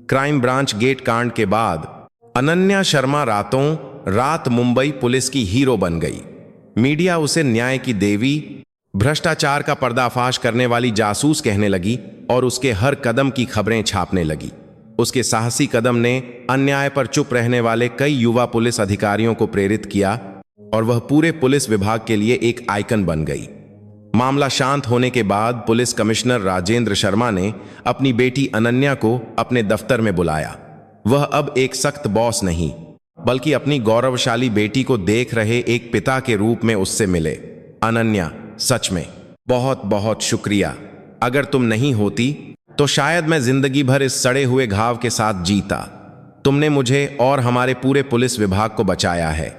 क्राइम ब्रांच गेट कांड के बाद अनन्या शर्मा रातों रात मुंबई पुलिस की हीरो बन गई। मीडिया उसे न्याय की देवी, भ्रष्टाचार का पर्दाफाश करने वाली जासूस कहने लगी और उसके हर कदम की खबरें छापने लगी। उसके साहसी कदम ने अन्याय पर चुप रहने वाले कई युवा पुलिस अधिकारियों को प्रेरित किया और वह पूरे पुलिस विभाग के लिए एक आइकन बन गई। मामला शांत होने के बाद पुलिस कमिश्नर राजेंद्र शर्मा ने अपनी बेटी अनन्या को अपने दफ्तर में बुलाया। वह अब एक सख्त बॉस नहीं बल्कि अपनी गौरवशाली बेटी को देख रहे एक पिता के रूप में उससे मिले। अनन्या, सच में बहुत बहुत शुक्रिया। अगर तुम नहीं होती तो शायद मैं जिंदगी भर इस सड़े हुए घाव के साथ जीता। तुमने मुझे और हमारे पूरे पुलिस विभाग को बचाया है।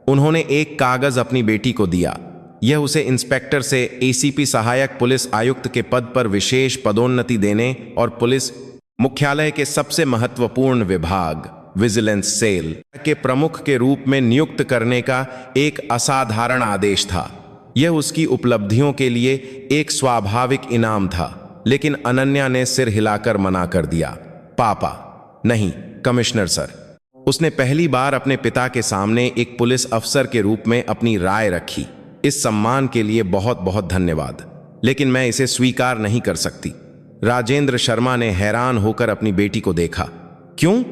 उन्होंने एक कागज अपनी बेटी को दिया। यह उसे इंस्पेक्टर से एसीपी सहायक पुलिस आयुक्त के पद पर विशेष पदोन्नति देने और पुलिस मुख्यालय के सबसे महत्वपूर्ण विभाग विजिलेंस सेल के प्रमुख के रूप में नियुक्त करने का एक असाधारण आदेश था। यह उसकी उपलब्धियों के लिए एक स्वाभाविक इनाम था, लेकिन अनन्या ने सिर हिलाकर मना कर दिया। पापा, नहीं कमिश्नर सर। उसने पहली बार अपने पिता के सामने एक पुलिस अफसर के रूप में अपनी राय रखी। इस सम्मान के लिए बहुत बहुत धन्यवाद, लेकिन मैं इसे स्वीकार नहीं कर सकती। राजेंद्र शर्मा ने हैरान होकर अपनी बेटी को देखा। क्यों?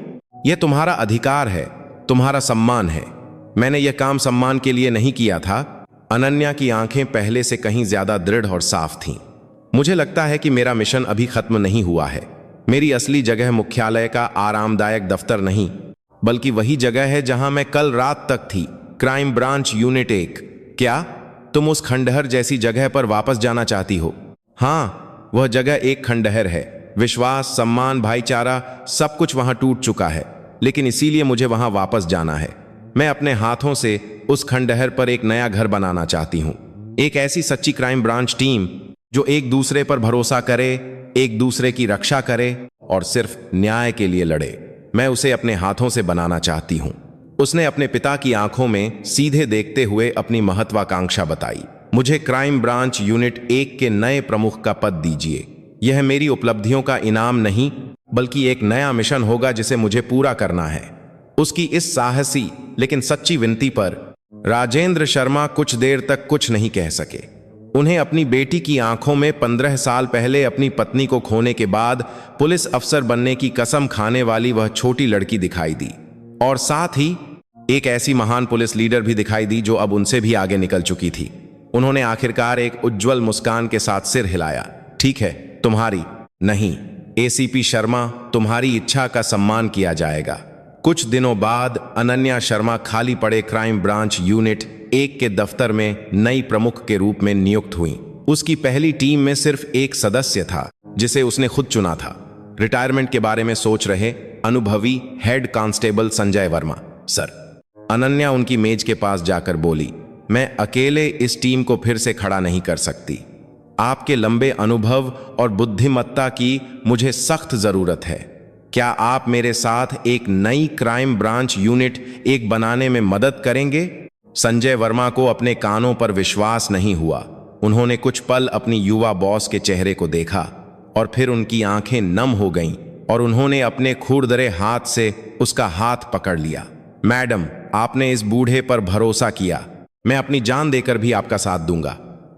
यह तुम्हारा अधिकार है, तुम्हारा सम्मान है। मैंने यह काम सम्मान के लिए नहीं किया था। अनन्या की आंखें पहले से कहीं ज्यादा दृढ़ और साफ थीं। मुझे लगता है कि मेरा मिशन अभी खत्म नहीं हुआ है। मेरी असली जगह मुख्यालय का आरामदायक दफ्तर नहीं, बल्कि वही जगह है जहां मैं कल रात तक थी, क्राइम ब्रांच यूनिट 1। क्या तुम उस खंडहर जैसी जगह पर वापस जाना चाहती हो? हाँ, वह जगह एक खंडहर है। विश्वास, सम्मान, भाईचारा सब कुछ वहां टूट चुका है, लेकिन इसीलिए मुझे वहां वापस जाना है। मैं अपने हाथों से उस खंडहर पर एक नया घर बनाना चाहती हूं। एक ऐसी सच्ची क्राइम ब्रांच टीम जो एक दूसरे पर भरोसा करे, एक दूसरे की रक्षा करे और सिर्फ न्याय के लिए लड़े। मैं उसे अपने हाथों से बनाना चाहती हूं। उसने अपने पिता की आंखों में सीधे देखते हुए अपनी महत्वाकांक्षा बताई। मुझे क्राइम ब्रांच यूनिट 1 के नए प्रमुख का पद दीजिए। यह मेरी उपलब्धियों का इनाम नहीं बल्कि एक नया मिशन होगा जिसे मुझे पूरा करना है। उसकी इस साहसी लेकिन सच्ची विनती पर राजेंद्र शर्मा कुछ देर तक कुछ नहीं कह सके। उन्हें अपनी बेटी की आंखों में 15 साल पहले अपनी पत्नी को खोने के बाद पुलिस अफसर बनने की कसम खाने वाली वह छोटी लड़की दिखाई दी, और साथ ही एक ऐसी महान पुलिस लीडर भी दिखाई दी जो अब उनसे भी आगे निकल चुकी थी। उन्होंने आखिरकार एक उज्जवल मुस्कान के साथ सिर हिलाया। ठीक है, तुम्हारी नहीं, एसीपी शर्मा, तुम्हारी इच्छा का सम्मान किया जाएगा। कुछ दिनों बाद अनन्या शर्मा खाली पड़े क्राइम ब्रांच यूनिट 1 के दफ्तर में नई प्रमुख के रूप में नियुक्त हुई। उसकी पहली टीम में सिर्फ एक सदस्य था जिसे उसने खुद चुना था। रिटायरमेंट के बारे में सोच रहे अनुभवी head constable Sanjay Verma. Sir. Ananya उनकी मेज के पास जाकर बोली, मैं अकेले इस टीम को फिर से खड़ा नहीं कर सकती। आपके लंबे अनुभव और बुद्धिमत्ता की मुझे सख्त जरूरत है। क्या आप मेरे साथ एक नई क्राइम ब्रांच यूनिट एक बनाने में मदद करेंगे? संजय वर्मा को अपने कानों पर विश्वास नहीं हुआ। उन्होंने कुछ पल अपनी युवा बॉस के चेहरे को देखा और फिर उनकी आंखें नम हो गईं और उन्होंने अपने खुरदरे हाथ से उसका हाथ पकड़ लिया। मैडम, आपने इस बूढ़े पर भरोसा किया। मैं अपनी जान देकर भी आपका साथ दूंगा।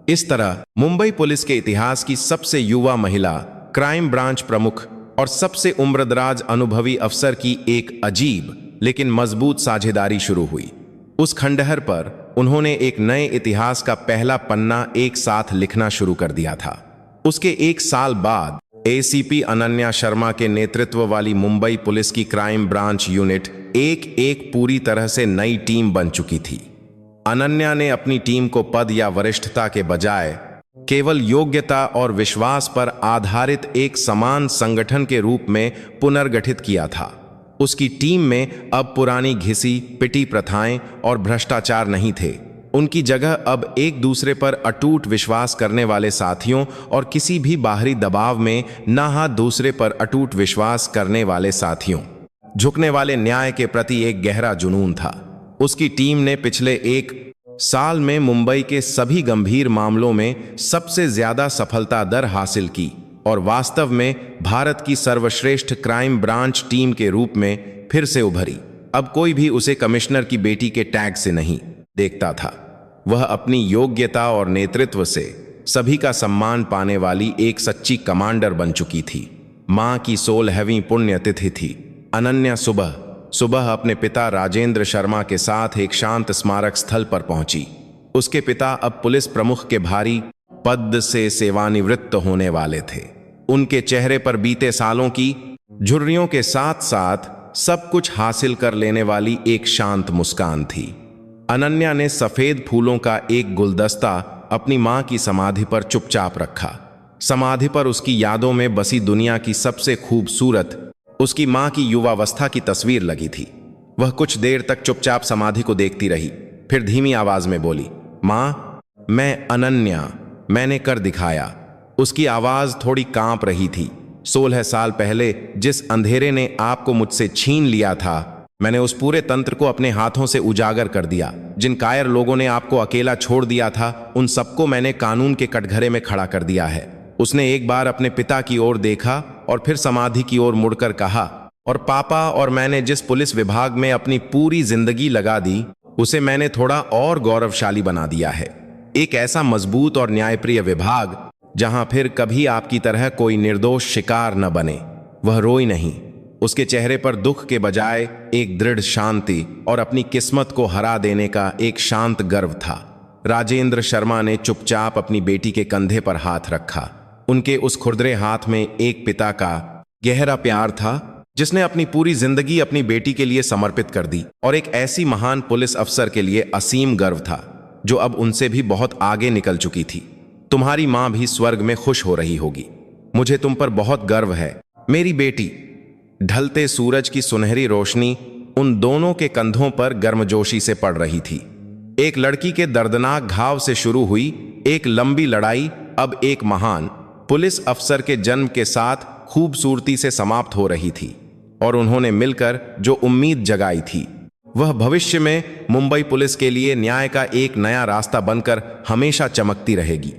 इस तरह मुंबई पुलिस के इतिहास की सबसे युवा महिला क्राइम ब्रांच प्रमुख और सबसे उम्रदराज अनुभवी अफसर की एक अजीब लेकिन मजबूत साझेदारी शुरू हुई। उस खंडहर पर उन्होंने एक नए इतिहास का पहला पन्ना एक साथ लिखना शुरू कर दिया था। उसके एक साल बाद एसीपी अनन्या शर्मा के नेतृत्व वाली मुंबई पुलिस की क्राइम ब्रांच यूनिट एक पूरी तरह से नई टीम बन चुकी थी। अनन्या ने अपनी टीम को पद या वरिष्ठता के बजाय केवल योग्यता और विश्वास पर आधारित एक समान संगठन के रूप में पुनर्गठित किया था। उसकी टीम में अब पुरानी घिसी पिटी प्रथाएं और भ्रष्टाचार नहीं थे। उनकी जगह अब एक दूसरे पर अटूट विश्वास करने वाले साथियों और किसी भी बाहरी दबाव में ना हाथ दूसरे पर अटूट विश्वास करने वाले साथियों, झुकने वाले न्याय के प्रति एक गहरा जुनून था। उसकी टीम ने पिछले एक साल में मुंबई के सभी गंभीर मामलों में सबसे ज्यादा सफलता दर हासिल की और वास्तव में भारत की सर्वश्रेष्ठ क्राइम ब्रांच टीम के रूप में फिर से उभरी। अब कोई भी उसे कमिश्नर की बेटी के टैग से नहीं देखता था। वह अपनी योग्यता और नेतृत्व से सभी का सम्मान पाने वाली एक सच्ची कमांडर बन चुकी थी। मां की 16वीं पुण्यतिथि थी। अनन्या सुबह सुबह अपने पिता राजेंद्र शर्मा के साथ एक शांत स्मारक स्थल पर पहुंची। उसके पिता अब पुलिस प्रमुख के भारी पद से सेवानिवृत्त होने वाले थे। उनके चेहरे पर बीते सालों की झुर्रियों के साथ साथ सब कुछ हासिल कर लेने वाली एक शांत मुस्कान थी। अनन्या ने सफेद फूलों का एक गुलदस्ता अपनी मां की समाधि पर चुपचाप रखा। समाधि पर उसकी यादों में बसी दुनिया की सबसे खूबसूरत उसकी मां की युवावस्था की तस्वीर लगी थी। वह कुछ देर तक चुपचाप समाधि को देखती रही, फिर धीमी आवाज में बोली, मां, मैं अनन्या, मैंने कर दिखाया। उसकी आवाज थोड़ी कांप रही थी। 16 साल पहले जिस अंधेरे ने आपको मुझसे छीन लिया था, मैंने उस पूरे तंत्र को अपने हाथों से उजागर कर दिया। जिन कायर लोगों ने आपको अकेला छोड़ दिया था, उन सबको मैंने कानून के कटघरे में खड़ा कर दिया है। उसने एक बार अपने पिता की ओर देखा और फिर समाधि की ओर मुड़कर कहा, और पापा और मैंने जिस पुलिस विभाग में अपनी पूरी जिंदगी लगा दी, उसे मैंने थोड़ा और गौरवशाली बना दिया है। एक ऐसा मजबूत और न्यायप्रिय विभाग जहां फिर कभी आपकी तरह कोई निर्दोष शिकार न बने। वह रोई नहीं। उसके चेहरे पर दुख के बजाय एक दृढ़ शांति और अपनी किस्मत को हरा देने का एक शांत गर्व था। राजेंद्र शर्मा ने चुपचाप अपनी बेटी के कंधे पर हाथ रखा। उनके उस खुरदरे हाथ में एक पिता का गहरा प्यार था जिसने अपनी पूरी जिंदगी अपनी बेटी के लिए समर्पित कर दी, और एक ऐसी महान पुलिस अफसर के लिए असीम गर्व था जो अब उनसे भी बहुत आगे निकल चुकी थी। तुम्हारी मां भी स्वर्ग में खुश हो रही होगी। मुझे तुम पर बहुत गर्व है, मेरी बेटी। ढलते सूरज की सुनहरी रोशनी उन दोनों के कंधों पर गर्मजोशी से पड़ रही थी। एक लड़की के दर्दनाक घाव से शुरू हुई एक लंबी लड़ाई अब एक महान पुलिस अफसर के जन्म के साथ खूबसूरती से समाप्त हो रही थी, और उन्होंने मिलकर जो उम्मीद जगाई थी, वह भविष्य में मुंबई पुलिस के लिए न्याय का एक नया रास्ता बनकर हमेशा चमकती रहेगी।